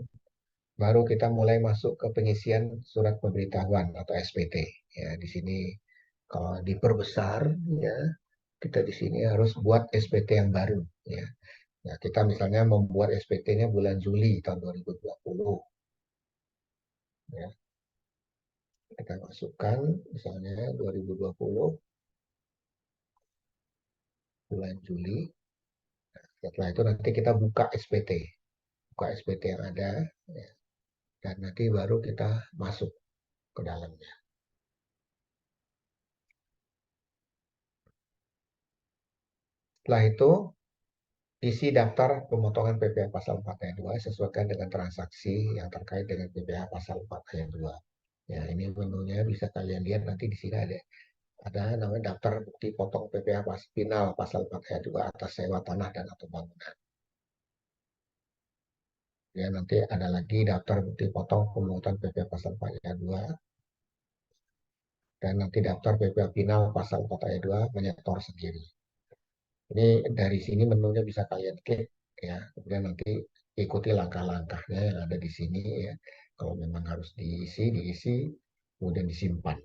baru kita mulai masuk ke pengisian surat pemberitahuan atau SPT. Ya, di sini kalau diperbesar, ya, kita di sini harus buat SPT yang baru. Ya. Ya, kita misalnya membuat SPT-nya bulan Juli tahun 2020. Ya. Kita masukkan misalnya 2020 bulan Juli. Setelah itu nanti kita buka SPT. Buka SPT yang ada. Ya. Dan nanti baru kita masuk ke dalamnya. Setelah itu, isi daftar pemotongan PPh pasal 4 ayat 2 sesuaikan dengan transaksi yang terkait dengan PPh pasal 4 ayat 2. Ya, ini menunya bisa kalian lihat nanti di sini ada namanya daftar bukti potong PPh final pasal 4 ayat 2 atas sewa tanah dan atau bangunan. Ya, nanti ada lagi daftar bukti potong pemotongan PPh pasal 4 ayat 2 dan nanti daftar PPh final pasal 4 ayat 2 menyetor sendiri. Ini dari sini menunya bisa kalian klik, ya. Kemudian nanti ikuti langkah-langkahnya yang ada di sini, ya. Kalau memang harus diisi, kemudian disimpan.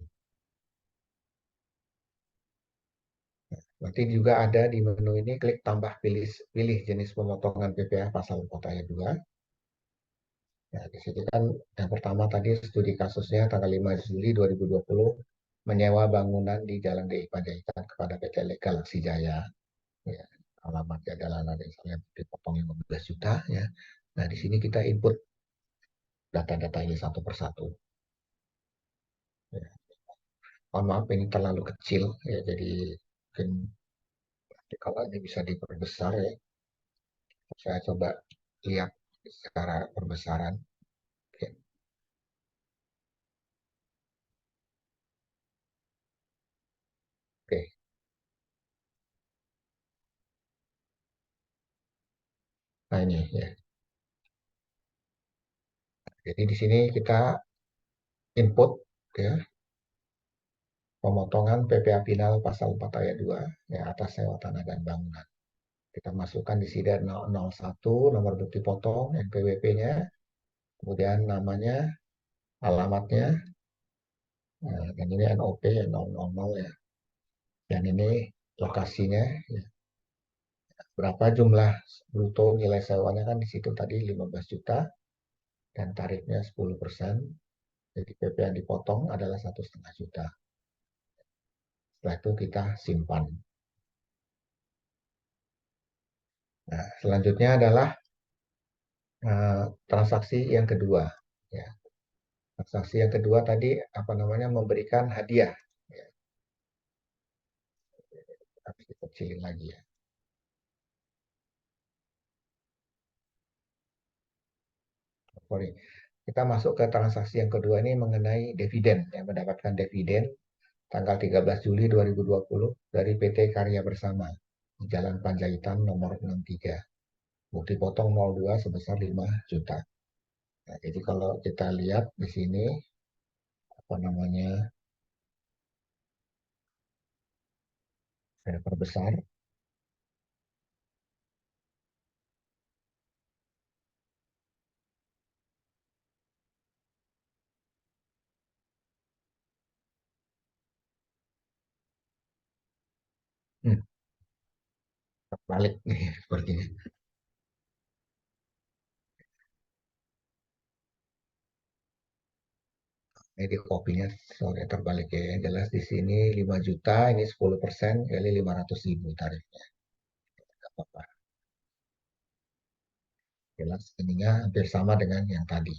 Nanti juga ada di menu ini klik tambah pilih jenis pemotongan PPh pasal 4 ayat 2. Ya, di sini kan yang pertama tadi studi kasusnya tanggal 5 Juli 2020 menyewa bangunan di Jalan DI Panjaitan kepada PT Galaxy Jaya. Ya, alamatnya adalah nanti misalnya dipotong 15 juta, ya. Nah, di sini kita input data-data ini satu persatu. Ya. Mohon maaf ini terlalu kecil ya, jadi mungkin kalau ini bisa diperbesar ya. Saya coba lihat secara perbesaran. Oke, oke. Nah ini ya. Jadi di sini kita input ya pemotongan PPA final pasal 4 ayat 2 ya, atas sewa tanah dan bangunan. Kita masukkan di sini 001 nomor bukti potong NPWP-nya, kemudian namanya, alamatnya, nah, dan ini NOP 000 ya. Dan ini lokasinya, ya. Berapa jumlah bruto nilai sewanya kan di situ tadi 15 juta dan tarifnya 10%. Jadi PP yang dipotong adalah 1,5 juta. Setelah itu kita simpan. Nah, selanjutnya adalah transaksi yang kedua. Ya, transaksi yang kedua tadi apa namanya memberikan hadiah. Ya, harus dikecilin lagi ya. Sorry. Kita masuk ke transaksi yang kedua ini mengenai dividen, yang mendapatkan dividen tanggal 13 Juli 2020 dari PT Karya Bersama di Jalan Panjaitan nomor 63. Bukti potong 02 sebesar 5 juta. Nah, jadi kalau kita lihat di sini apa namanya saya perbesar. Hmm, terbalik nih sepertinya. Ini di kopinya sorry terbalik ya. Yang jelas di sini 5 juta, ini 10% kali 500.000 tarifnya. Nggak apa-apa. Jelas ininya hampir sama dengan yang tadi.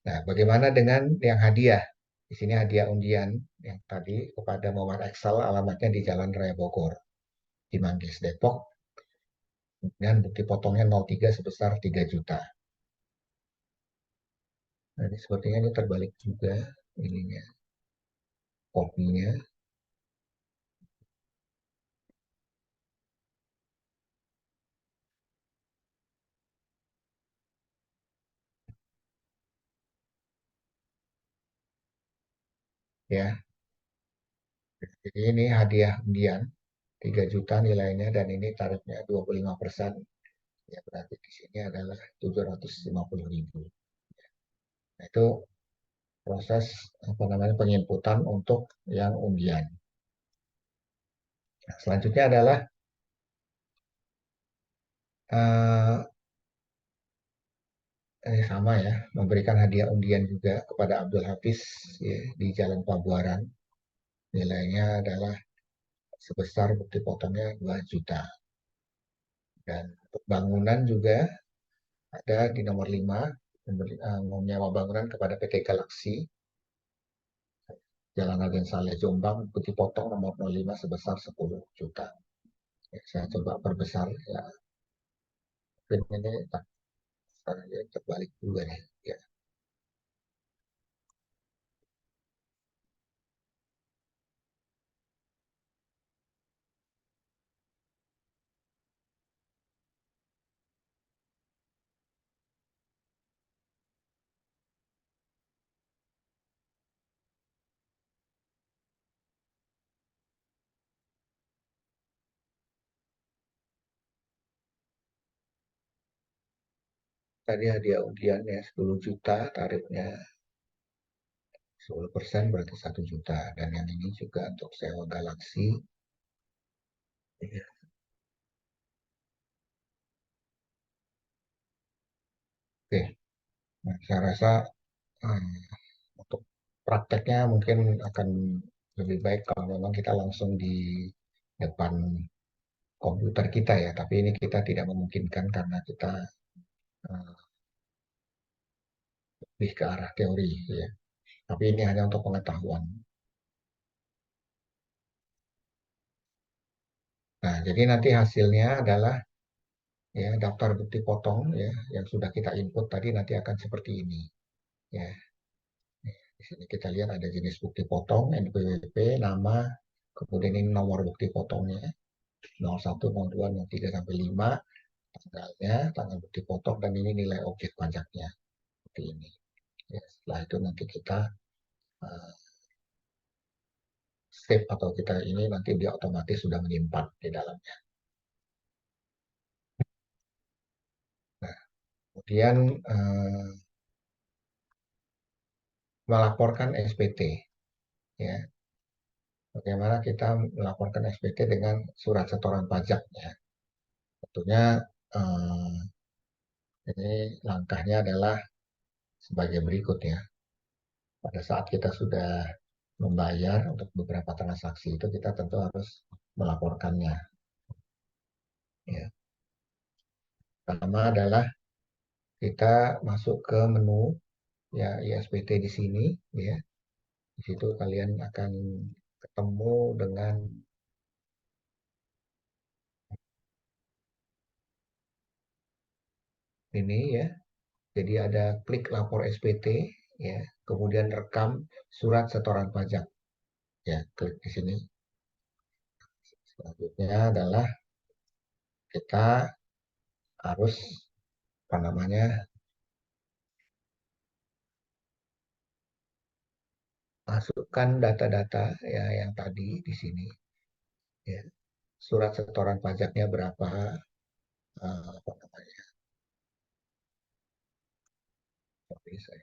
Nah, bagaimana dengan yang hadiah? Di sini hadiah undian yang tadi kepada Muhammad Excel, alamatnya di Jalan Raya Bogor, di Manggis, Depok, dan bukti potongnya 03 sebesar 3 juta. Nah, ini sepertinya ini terbalik juga ininya, kopinya. Ya, jadi ini hadiah undian 3 juta nilainya dan ini tarifnya 25%. Ya, berarti di sini adalah 750.000. Nah, itu proses apa namanya penginputan untuk yang undian. Nah, selanjutnya adalah eh, ini sama ya, memberikan hadiah undian juga kepada Abdul Hafiz ya, di Jalan Pabuaran. Nilainya adalah sebesar bukti potongnya 2 juta. Dan untuk bangunan juga ada di nomor 5, menyewa bangunan kepada PT Galaksi, Jalan Raden Saleh Jombang, bukti potong nomor 05 sebesar 10 juta. Ya, saya coba perbesar ya. Mungkin ini terbalik juga nih. Ya. Tadi hadiah undian ya 10 juta, tarifnya 10% berarti 1 juta. Dan yang ini juga untuk sewa Galaxy. Ya, oke, nah, saya rasa hmm, untuk prakteknya mungkin akan lebih baik kalau memang kita langsung di depan komputer kita ya. Tapi ini kita tidak memungkinkan karena kita eh, lebih ke arah teori ya. Tapi ini hanya untuk pengetahuan. Nah, jadi nanti hasilnya adalah ya daftar bukti potong ya yang sudah kita input tadi nanti akan seperti ini. Ya, di sini kita lihat ada jenis bukti potong, NPWP, nama, kemudian ini nomor bukti potongnya 01, 02, 03 sampai 5, tanggalnya, tanggal bukti potong dan ini nilai objek pajaknya seperti ini. Ya, setelah itu nanti kita uh, save atau kita ini nanti dia otomatis sudah menyimpan di dalamnya. Nah, kemudian melaporkan SPT ya. Bagaimana kita melaporkan SPT dengan surat setoran pajak ya. Tentunya eh, ini langkahnya adalah sebagai berikut ya. Pada saat kita sudah membayar untuk beberapa transaksi itu kita tentu harus melaporkannya ya. Pertama adalah kita masuk ke menu ya ISPT di sini ya. Di situ kalian akan ketemu dengan ini ya. Jadi ada klik lapor SPT ya, kemudian rekam surat setoran pajak ya, klik di sini. Selanjutnya adalah kita harus apa namanya masukkan data-data ya yang tadi di sini ya. Surat setoran pajaknya berapa, apa namanya, sorry,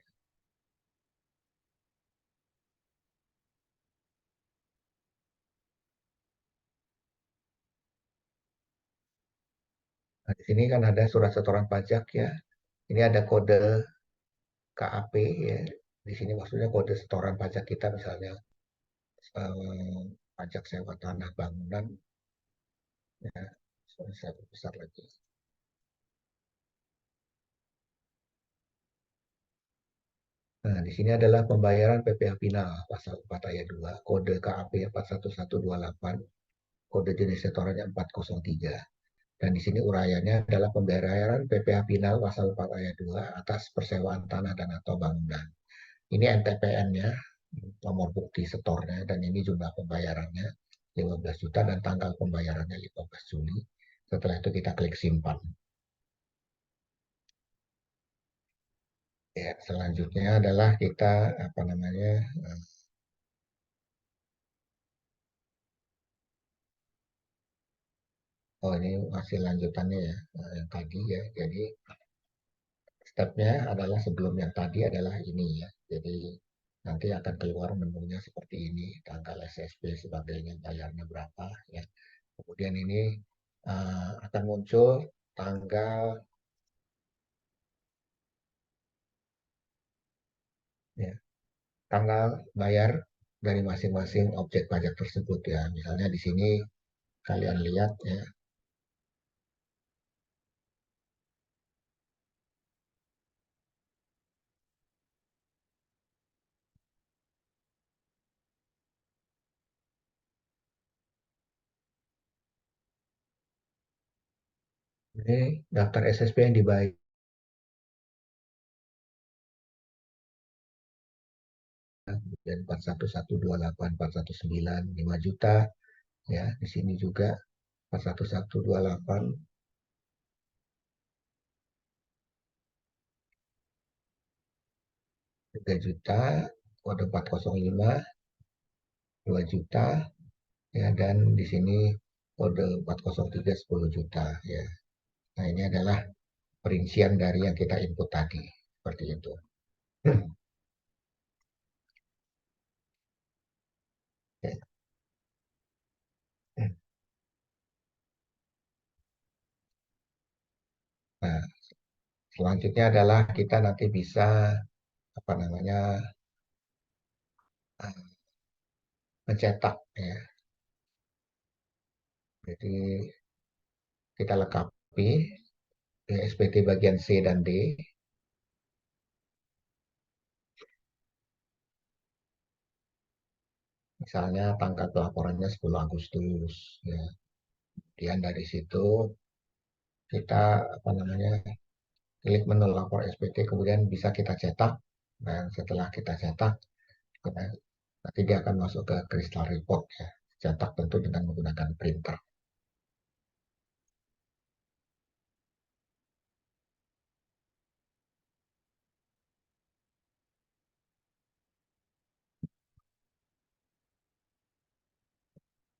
Nah, di sini kan ada surat setoran pajak ya. Ini ada kode KAP ya. Di sini maksudnya kode setoran pajak kita misalnya pajak sewa tanah bangunan ya. Sorry, saya besar lagi. Nah, di sini adalah pembayaran PPh final pasal 4 ayat 2, kode KAP 41128, kode jenis setorannya 403. Dan di sini uraiannya adalah pembayaran PPh final pasal 4 ayat 2 atas persewaan tanah dan atau bangunan. Ini NTPN-nya, nomor bukti setornya, dan ini jumlah pembayarannya 15 juta dan tanggal pembayarannya 15 Juli. Setelah itu kita klik simpan. Ya, selanjutnya adalah kita apa namanya oh ini masih lanjutannya ya yang tadi ya. Jadi stepnya adalah sebelum yang tadi adalah ini ya. Jadi nanti akan keluar menunya seperti ini, tanggal SSB sebagainya, bayarnya berapa ya. Kemudian ini akan muncul tanggal ya, tanggal bayar dari masing-masing objek pajak tersebut ya. Misalnya di sini kalian lihat ya, ini daftar SSP yang dibayar dan 41128, 419, 5 juta ya. Di sini juga 41128, 3 juta, kode 405, 2 juta ya, dan di sini kode 403, 10 juta ya. Nah, ini adalah perincian dari yang kita input tadi seperti itu. Nah, selanjutnya adalah kita nanti bisa apa namanya mencetak ya. Jadi kita lengkapi SPT bagian C dan D. Misalnya tanggal pelaporannya 10 Agustus ya. Kemudian dari situ kita klik menu lapor SPT, kemudian bisa kita cetak. Dan setelah kita cetak, nanti dia akan masuk ke Crystal Report ya. Cetak tentu dengan menggunakan printer.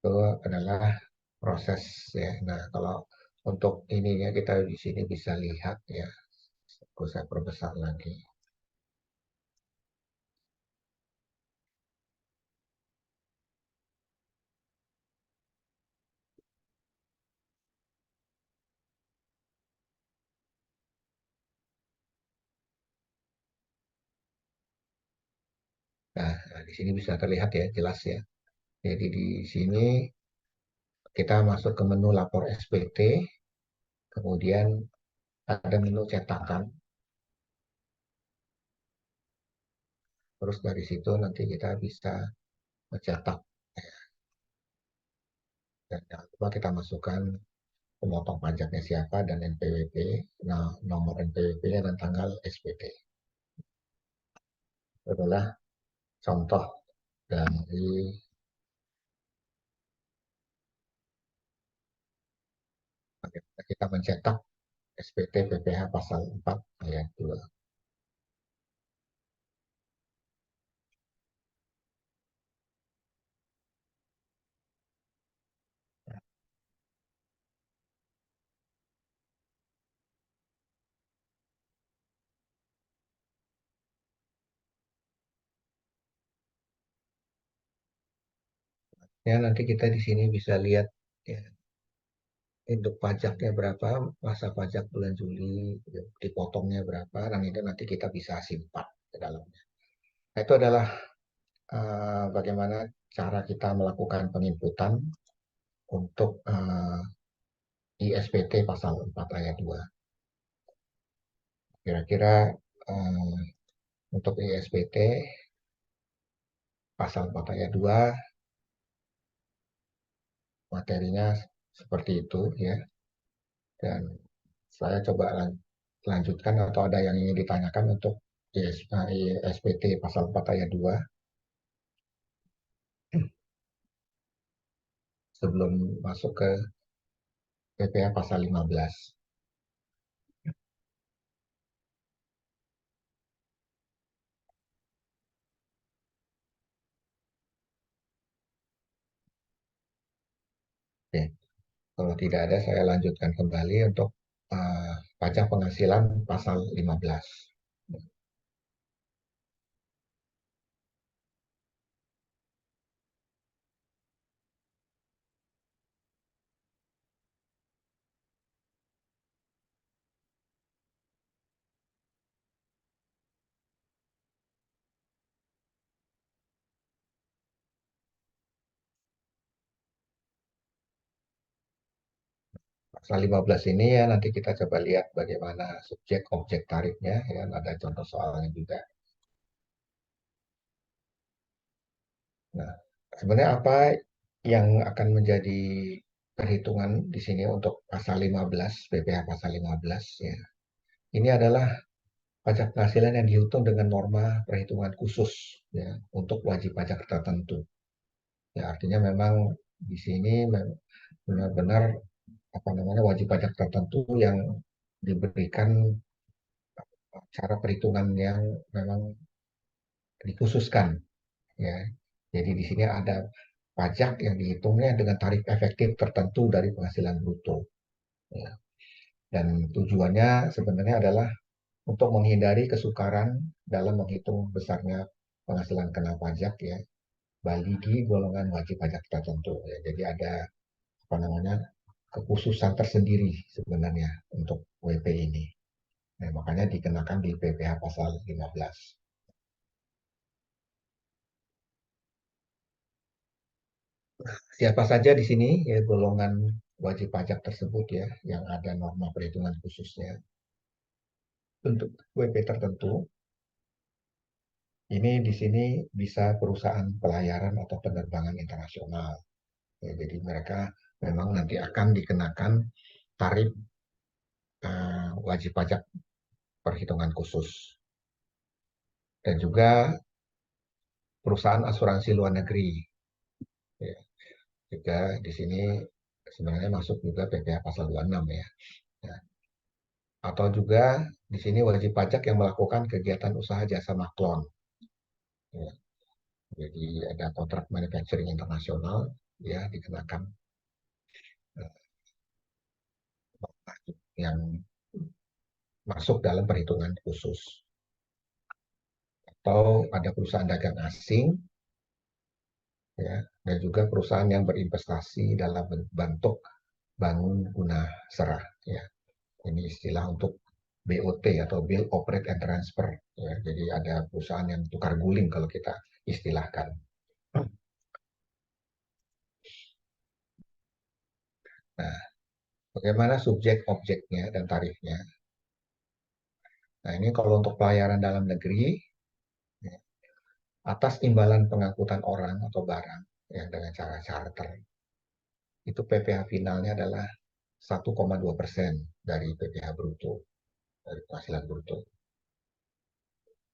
Itu adalah proses ya. Nah, kalau untuk ininya kita di sini bisa lihat ya. Saya perbesar lagi. Nah, di sini bisa terlihat ya, jelas ya. Jadi di sini kita masuk ke menu lapor SPT, kemudian ada menu cetakan. Terus dari situ nanti kita bisa mencetak. Dan jangan lupa kita masukkan pemotong pajaknya siapa dan NPWP, nah nomor NPWP-nya dan tanggal SPT. Itu adalah contoh dari bagaimana kita mencetak SPT PPh pasal 4 ayat 2. Ya, nanti kita di sini bisa lihat ya, induk pajaknya berapa, masa pajak bulan Juli, dipotongnya berapa, dan itu nanti kita bisa simpan ke dalamnya. Nah, itu adalah bagaimana cara kita melakukan penginputan untuk ISPT pasal 4 ayat 2. Kira-kira eh, untuk ISPT pasal 4 ayat 2 materinya seperti itu ya. Dan saya coba lanjutkan atau ada yang ingin ditanyakan untuk ISPT pasal 4 ayat 2 sebelum masuk ke PPh pasal 15. Oke. Kalau tidak ada, saya lanjutkan kembali untuk pajak penghasilan pasal 15. Pasal 15 ini ya nanti kita coba lihat bagaimana subjek objek tarifnya ya, ada contoh soalnya juga. Nah, sebenarnya apa yang akan menjadi perhitungan di sini untuk pasal 15, PPh pasal 15 ya. Ini adalah pajak penghasilan yang dihitung dengan norma perhitungan khusus ya untuk wajib pajak tertentu. Ya, artinya memang di sini benar-benar wajib pajak tertentu yang diberikan cara perhitungan yang memang dikhususkan ya. Jadi di sini ada pajak yang dihitungnya dengan tarif efektif tertentu dari penghasilan bruto. Ya. Dan tujuannya sebenarnya adalah untuk menghindari kesukaran dalam menghitung besarnya penghasilan kena pajak ya, bagi di golongan wajib pajak tertentu. Ya. Jadi ada kekhususan tersendiri sebenarnya untuk WP ini. Nah, makanya dikenakan di PPh pasal 15. Siapa saja di sini ya golongan wajib pajak tersebut ya yang ada norma perhitungan khususnya untuk WP tertentu. Ini di sini bisa perusahaan pelayaran atau penerbangan internasional. Ya, jadi mereka memang nanti akan dikenakan tarif wajib pajak perhitungan khusus. Dan juga perusahaan asuransi luar negeri. Ya, juga di sini sebenarnya masuk juga PPh pasal 26 ya. Ya. Atau juga di sini wajib pajak yang melakukan kegiatan usaha jasa maklon. Ya. Jadi ada kontrak manufacturing internasional ya dikenakan yang masuk dalam perhitungan khusus. Atau ada perusahaan dagang asing ya, dan juga perusahaan yang berinvestasi dalam bentuk bangun guna serah ya. Ini istilah untuk BOT atau Build, Operate and Transfer ya. Jadi ada perusahaan yang tukar guling kalau kita istilahkan. Nah, bagaimana subjek objeknya dan tarifnya? Nah, ini kalau untuk pelayaran dalam negeri ya, atas imbalan pengangkutan orang atau barang yang dengan cara charter itu PPh finalnya adalah 1,2% dari PPh bruto, dari penghasilan bruto.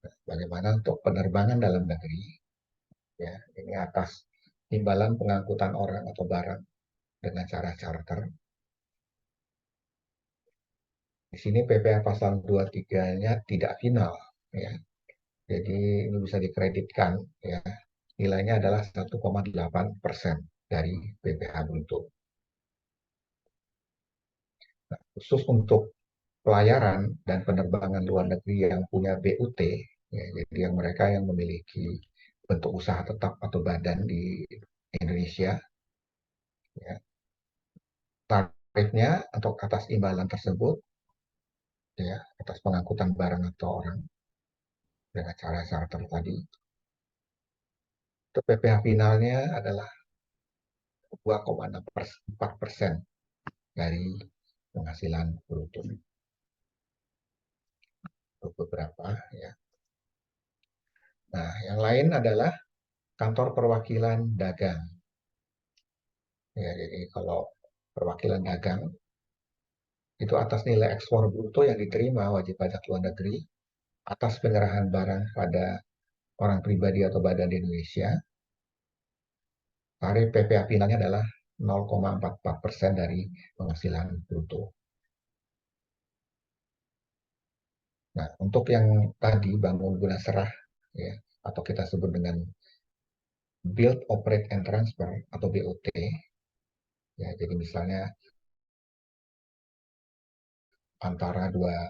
Nah, bagaimana untuk penerbangan dalam negeri? Ya, ini atas imbalan pengangkutan orang atau barang dengan cara charter. Di sini PPh pasal 23-nya tidak final ya. Jadi ini bisa dikreditkan ya. Nilainya adalah 1,8% dari PPh bruto. Nah, khusus untuk pelayaran dan penerbangan luar negeri yang punya BUT, ya, jadi yang mereka yang memiliki bentuk usaha tetap atau badan di Indonesia, ya, tarifnya atau atas imbalan tersebut, ya, atas pengangkutan barang atau orang dengan cara charter tadi, itu PPh finalnya adalah 2,4% dari penghasilan bruto. Untuk beberapa, ya. Nah, yang lain adalah kantor perwakilan dagang. Ya, jadi kalau perwakilan dagang itu atas nilai ekspor bruto yang diterima wajib pajak luar negeri atas penyerahan barang pada orang pribadi atau badan di Indonesia, tarif PPh finalnya adalah 0,44% dari penghasilan bruto. Nah, untuk yang tadi bangun guna serah, ya, atau kita sebut dengan Build, Operate, and Transfer atau BOT, ya, jadi misalnya antara dua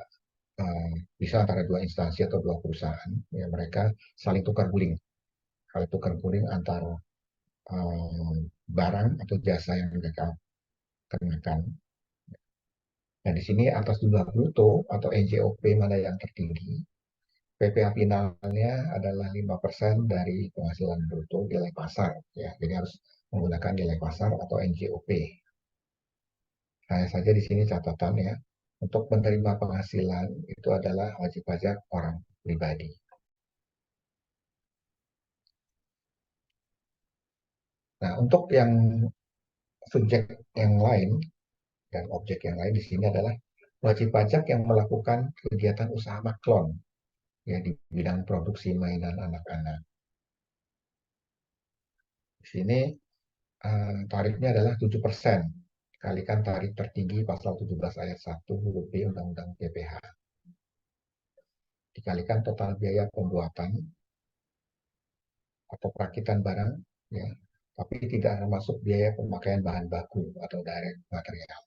bisa antara dua instansi atau dua perusahaan, ya mereka saling tukar guling, saling tukar guling antara barang atau jasa yang mereka kenakan. Nah, di sini atas jumlah bruto atau NJOP mana yang tertinggi, PPh finalnya adalah 5% dari penghasilan bruto nilai pasar. Ya, jadi harus menggunakan nilai pasar atau NJOP. Hanya saja di sini catatan ya, untuk menerima penghasilan itu adalah wajib pajak orang pribadi. Nah, untuk yang subjek yang lain dan objek yang lain di sini adalah wajib pajak yang melakukan kegiatan usaha maklon ya di bidang produksi mainan anak-anak. Di sini tarifnya adalah 7%, kalikan tarif tertinggi pasal 17 ayat 1 huruf B Undang-Undang PPh. Dikalikan total biaya pembuatan atau perakitan barang, ya, tapi tidak termasuk biaya pemakaian bahan baku atau direct material.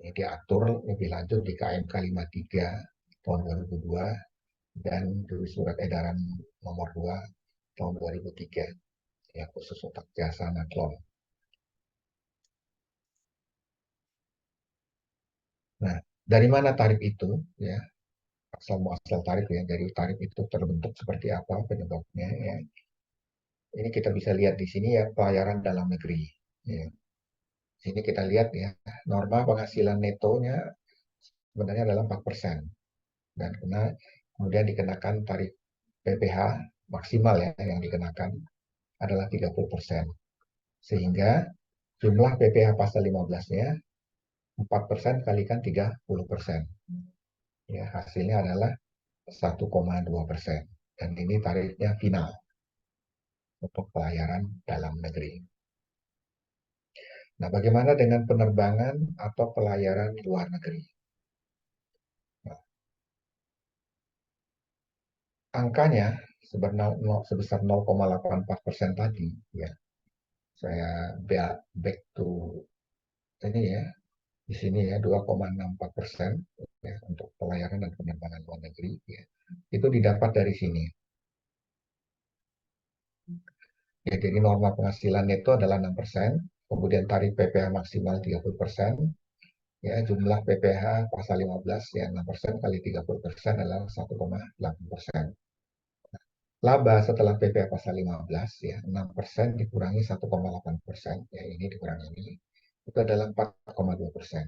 Ini diatur lebih lanjut di KMK 53 tahun 2002 dan di Surat Edaran Nomor 2 tahun 2003 ya khusus untuk jasa maklon. Nah, dari mana tarif itu ya? Asal muasal tarif ya, dari tarif itu terbentuk seperti apa penyebabnya ya. Ini kita bisa lihat di sini ya pelayaran dalam negeri. Ya. Sini kita lihat ya, norma penghasilan netonya sebenarnya adalah 4%. Dan kemudian dikenakan tarif PPh maksimal ya yang dikenakan adalah 30%. Sehingga Jumlah PPh pasal 15-nya 4% kalikan 30%. Ya, hasilnya adalah 1,2%. Dan ini tarifnya final untuk pelayaran dalam negeri. Nah, bagaimana dengan penerbangan atau pelayaran luar negeri? Nah, angkanya sebesar 0,84% tadi, ya. Saya back to ini ya, di sini ya 2,64% ya, untuk pelayaran dan penerbangan luar negeri. Ya. Itu didapat dari sini. Ya, jadi norma penghasilan neto adalah 6%, kemudian tarif PPh maksimal 30%, ya, jumlah PPh pasal 15 ya 6% kali 30% adalah 1,8%. Laba setelah PPh pasal 15 ya 6% dikurangi 1,8%, ya ini dikurangi ini, itu adalah 4,2%.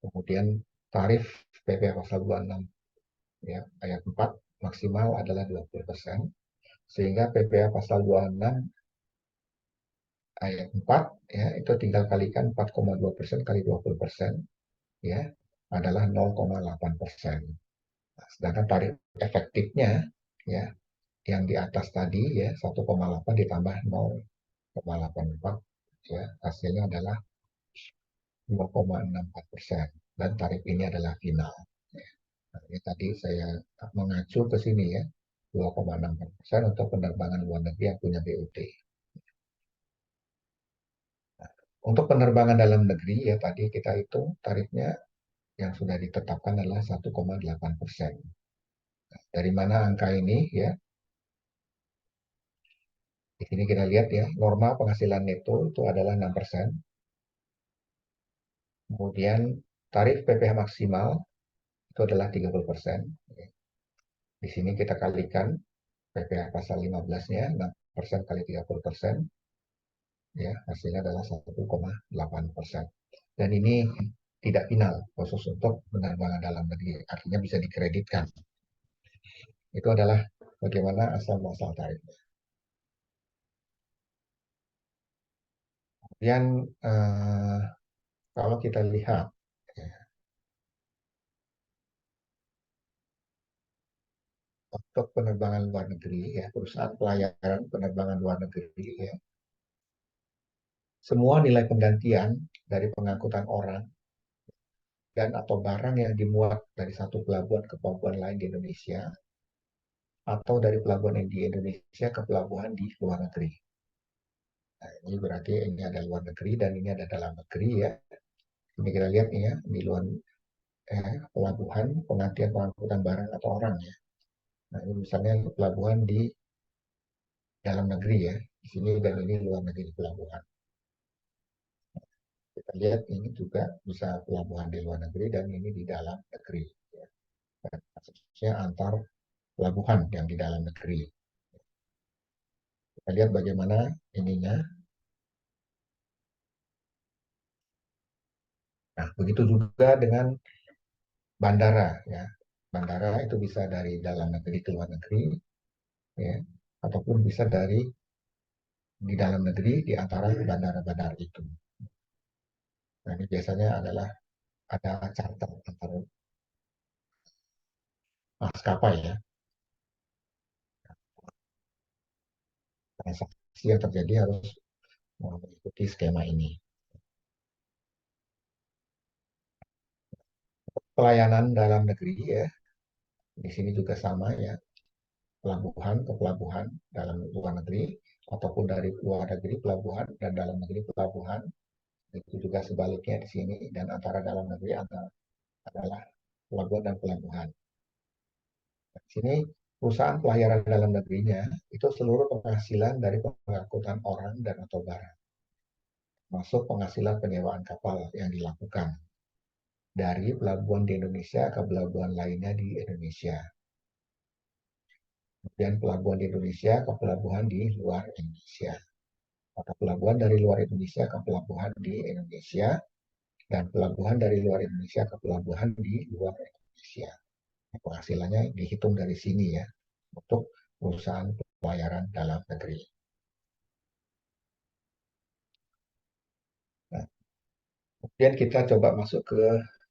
Kemudian tarif PPh pasal 26 ya ayat 4 maksimal adalah 20%, sehingga PPh pasal 26 ayat 4 ya itu tinggal kalikan 4,2% kali 20% ya adalah 0,8%. Nah, sedangkan tarif efektifnya ya yang di atas tadi ya 1,8 ditambah 0,84 ya hasilnya adalah 2,64% dan tarif ini adalah final. Ya. Nah, ini tadi saya mengacu ke sini ya 2,64% untuk penerbangan luar negeri yang punya BUT. Untuk penerbangan dalam negeri ya tadi kita hitung tarifnya yang sudah ditetapkan adalah 1,8%. Dari mana angka ini ya? Di sini kita lihat ya, norma penghasilan neto itu adalah 6%. Kemudian tarif PPh maksimal itu adalah 30%. Di sini kita kalikan PPh pasal 15-nya 6% kali 30%. Ya, hasilnya adalah 1,8%. Dan ini tidak final khusus untuk penerbangan dalam negeri, artinya bisa dikreditkan. Itu adalah bagaimana asal muasal tarifnya. Kemudian kalau kita lihat ya, untuk penerbangan luar negeri ya perusahaan pelayaran penerbangan luar negeri ya semua nilai penggantian dari pengangkutan orang dan atau barang yang dimuat dari satu pelabuhan ke pelabuhan lain di Indonesia atau dari pelabuhan yang di Indonesia ke pelabuhan di luar negeri. Nah, ini berarti ini ada luar negeri dan ini ada dalam negeri ya. Ini kita lihat nih ya di luar pelabuhan penggantian pengangkutan barang atau orang ya. Nah, ini misalnya pelabuhan di dalam negeri ya, di sini dan ini luar negeri pelabuhan. Kita lihat ini juga bisa pelabuhan di luar negeri dan ini di dalam negeri. Ya. Kasusnya antar pelabuhan yang di dalam negeri. Kita lihat bagaimana ininya. Nah, begitu juga dengan bandara ya. Bandara itu bisa dari dalam negeri ke luar negeri ya, ataupun bisa dari di dalam negeri di antara bandara-bandara itu. Nah, ini biasanya adalah ada charter antar maskapai ya. Transaksi yang terjadi harus mengikuti skema ini. Pelayanan dalam negeri ya, di sini juga sama ya, pelabuhan ke pelabuhan dalam luar negeri, ataupun dari luar negeri pelabuhan dan dalam negeri pelabuhan, itu juga sebaliknya di sini, dan antara dalam negeri adalah pelabuhan dan pelabuhan. Di sini perusahaan pelayaran dalam negerinya itu seluruh penghasilan dari pengangkutan orang dan atau barang, masuk penghasilan penyewaan kapal yang dilakukan dari pelabuhan di Indonesia ke pelabuhan lainnya di Indonesia. Kemudian pelabuhan di Indonesia ke pelabuhan di luar Indonesia. Atau pelabuhan dari luar Indonesia ke pelabuhan di Indonesia. Dan pelabuhan dari luar Indonesia ke pelabuhan di luar Indonesia. Penghasilannya dihitung dari sini ya. Untuk perusahaan pelayaran dalam negeri. Kemudian kita coba masuk ke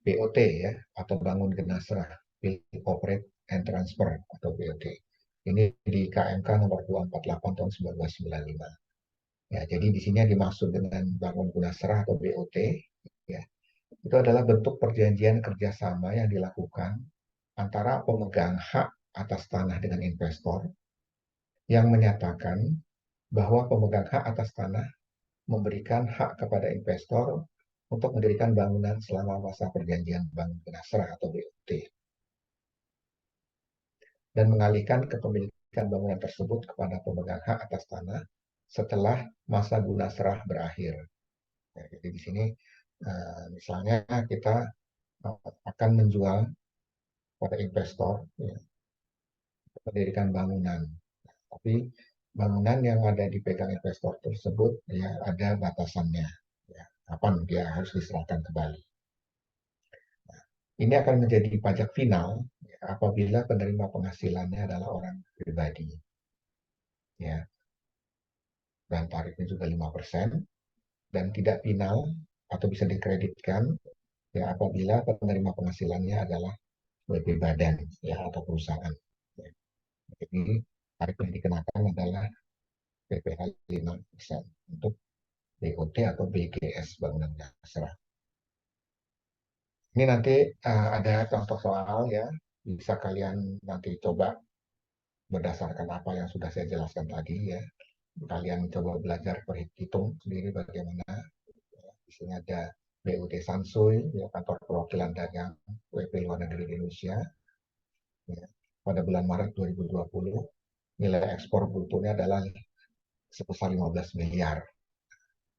BOT ya, atau bangun Genasrah, Build, Operate, and Transfer atau BOT. Ini di KMK nomor 248 tahun 1995. Ya, jadi di sini yang dimaksud dengan bangun Gunasrah atau BOT, ya, itu adalah bentuk perjanjian kerjasama yang dilakukan antara pemegang hak atas tanah dengan investor yang menyatakan bahwa pemegang hak atas tanah memberikan hak kepada investor untuk mendirikan bangunan selama masa perjanjian bangun Gunasrah atau BOT dan mengalihkan kepemilikan bangunan tersebut kepada pemegang hak atas tanah setelah masa Gunasrah berakhir. Ya, jadi di sini misalnya kita akan menjual pada investor ya, mendirikan bangunan, tapi bangunan yang ada dipegang investor tersebut ya ada batasannya, ya, kapan dia harus diserahkan kembali. Ini akan menjadi pajak final ya, apabila penerima penghasilannya adalah orang pribadi, ya, dan tarifnya juga 5% dan tidak final atau bisa dikreditkan ya apabila penerima penghasilannya adalah WP badan ya atau perusahaan. Ya. Jadi tarif yang dikenakan adalah PPh 5% untuk BOT atau BGS bangunan dasar. Ini nanti ada contoh soal ya, bisa kalian nanti coba berdasarkan apa yang sudah saya jelaskan tadi ya. Kalian coba belajar perhitung sendiri bagaimana. Di sini ada BUD Sansuy, ya, kantor perwakilan dagang WP luar negeri Indonesia. Ya. Pada bulan Maret 2020, nilai ekspor brutonya adalah sebesar 15 miliar.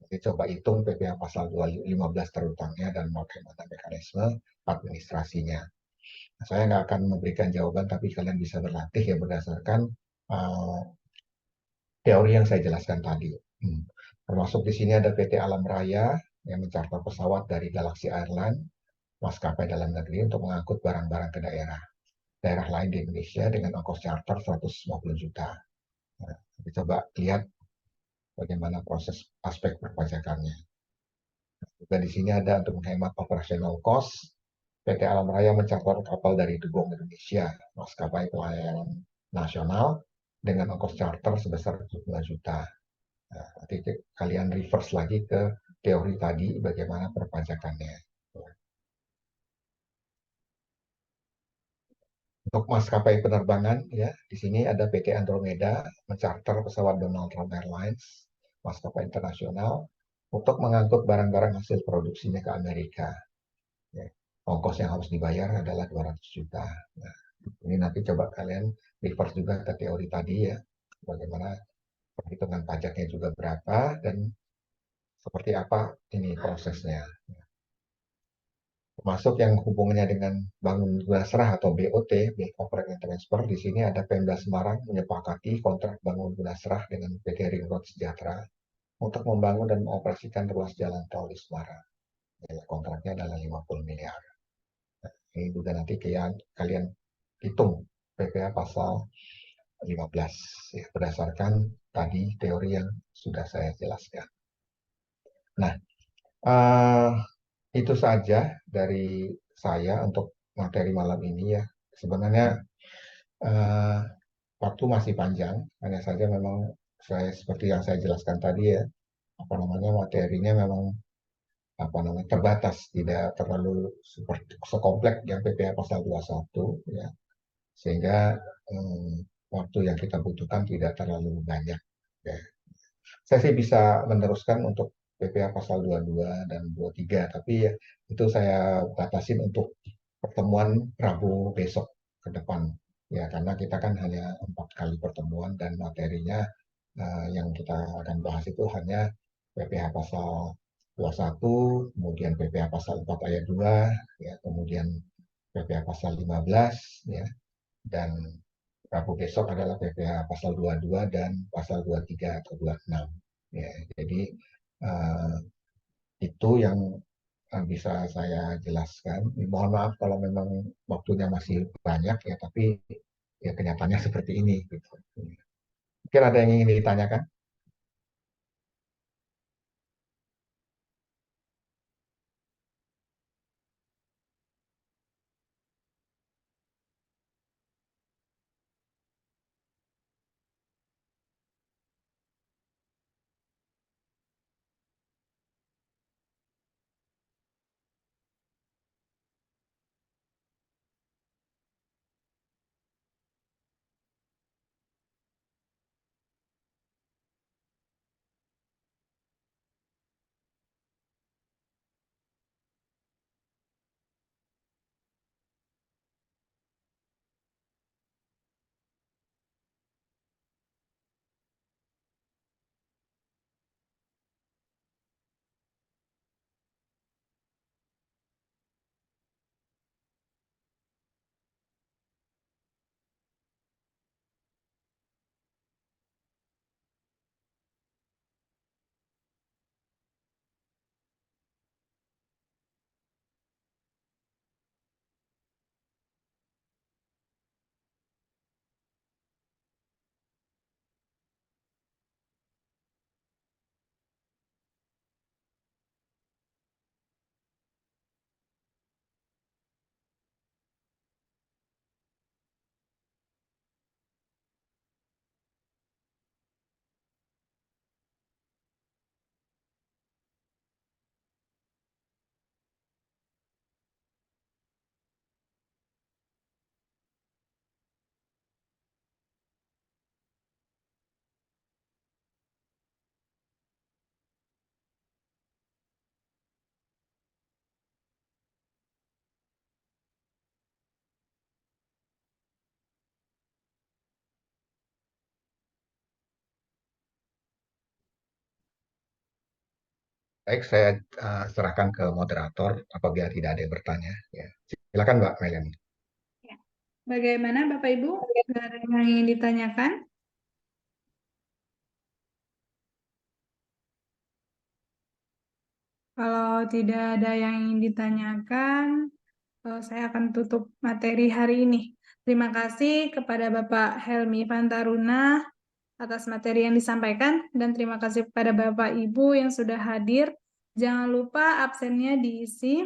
Jadi coba hitung PPh pasal 215 terutangnya dan bagaimana mekanisme administrasinya. Nah, saya nggak akan memberikan jawaban, tapi kalian bisa berlatih ya berdasarkan uh, teori yang saya jelaskan tadi. Termasuk di sini ada PT Alam Raya yang mencarter pesawat dari Galaxy Airlines, maskapai dalam negeri untuk mengangkut barang-barang ke daerah lain di Indonesia dengan ongkos charter 150 juta. Nah, coba lihat bagaimana proses aspek perpajakannya. Juga di sini ada untuk menghemat operational cost, PT Alam Raya mencatat kapal dari Dugong Indonesia, maskapai pelayanan nasional dengan ongkos charter sebesar 75 juta. Nah, nanti kalian reverse lagi ke teori tadi bagaimana perpajakannya. Untuk maskapai penerbangan, ya di sini ada PT Andromeda mencarter pesawat Donald Trump Airlines, maskapai internasional, untuk mengangkut barang-barang hasil produksinya ke Amerika. Ya. Ongkos yang harus dibayar adalah 200 juta. Nah, ini nanti coba kalian reverse juga ke teori tadi ya, bagaimana perhitungan pajaknya juga berapa dan seperti apa ini prosesnya. Termasuk yang hubungannya dengan bangun Gunasrah atau BOT, Build Operate and Transfer. Di sini ada Pemda Semarang menyepakati kontrak bangun Gunasrah dengan PT Ring Road Sejahtera untuk membangun dan mengoperasikan ruas jalan tol di Semarang. Ya, kontraknya adalah 50 miliar. Nah, ini juga nanti kalian hitung PPh pasal 15 ya, berdasarkan tadi teori yang sudah saya jelaskan. Nah, uh, itu saja dari saya untuk materi malam ini ya. Sebenarnya uh, waktu masih panjang, hanya saja memang saya seperti yang saya jelaskan tadi ya, apa namanya materinya memang apa namanya terbatas, tidak terlalu seperti sekompleks yang PPh pasal 21 ya. Sehingga waktu yang kita butuhkan tidak terlalu banyak ya. Saya sih bisa meneruskan untuk PPh pasal 22 dan 23, tapi ya, itu saya batasin untuk pertemuan Rabu besok ke depan. Ya, karena kita kan hanya 4 kali pertemuan dan materinya yang kita akan bahas itu hanya PPh pasal 21, kemudian PPh pasal 4 ayat 2, ya, kemudian PPh pasal 15, ya, dan Rabu besok adalah PPh pasal 22 dan pasal 23 atau 26. Ya, jadi uh, itu yang bisa saya jelaskan. Mohon maaf kalau memang waktunya masih banyak ya, tapi ya kenyataannya seperti ini. Gitu. Mungkin ada yang ingin ditanyakan? Baik, saya serahkan ke moderator apabila tidak ada yang bertanya. Ya. Silakan Mbak Melani. Bagaimana Bapak Ibu? Nggak ada yang ingin ditanyakan? Kalau tidak ada yang ingin ditanyakan, saya akan tutup materi hari ini. Terima kasih kepada Bapak Helmi Fantaruna atas materi yang disampaikan, dan terima kasih kepada Bapak Ibu yang sudah hadir. Jangan lupa absennya diisi.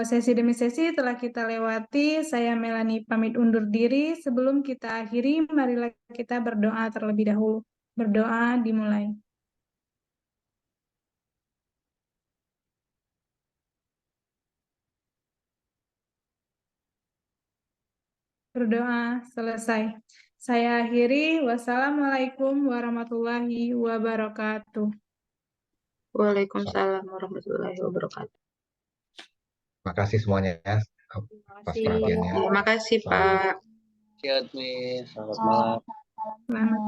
Sesi demi sesi telah kita lewati. Saya Melani pamit undur diri. Sebelum kita akhiri, marilah kita berdoa terlebih dahulu. Berdoa dimulai. Berdoa selesai. Saya akhiri. Wassalamualaikum warahmatullahi wabarakatuh. Waalaikumsalam warahmatullahi wabarakatuh. Terima kasih semuanya ya atas perhatiannya. Terima kasih, Pak. Selamat malam. Selamat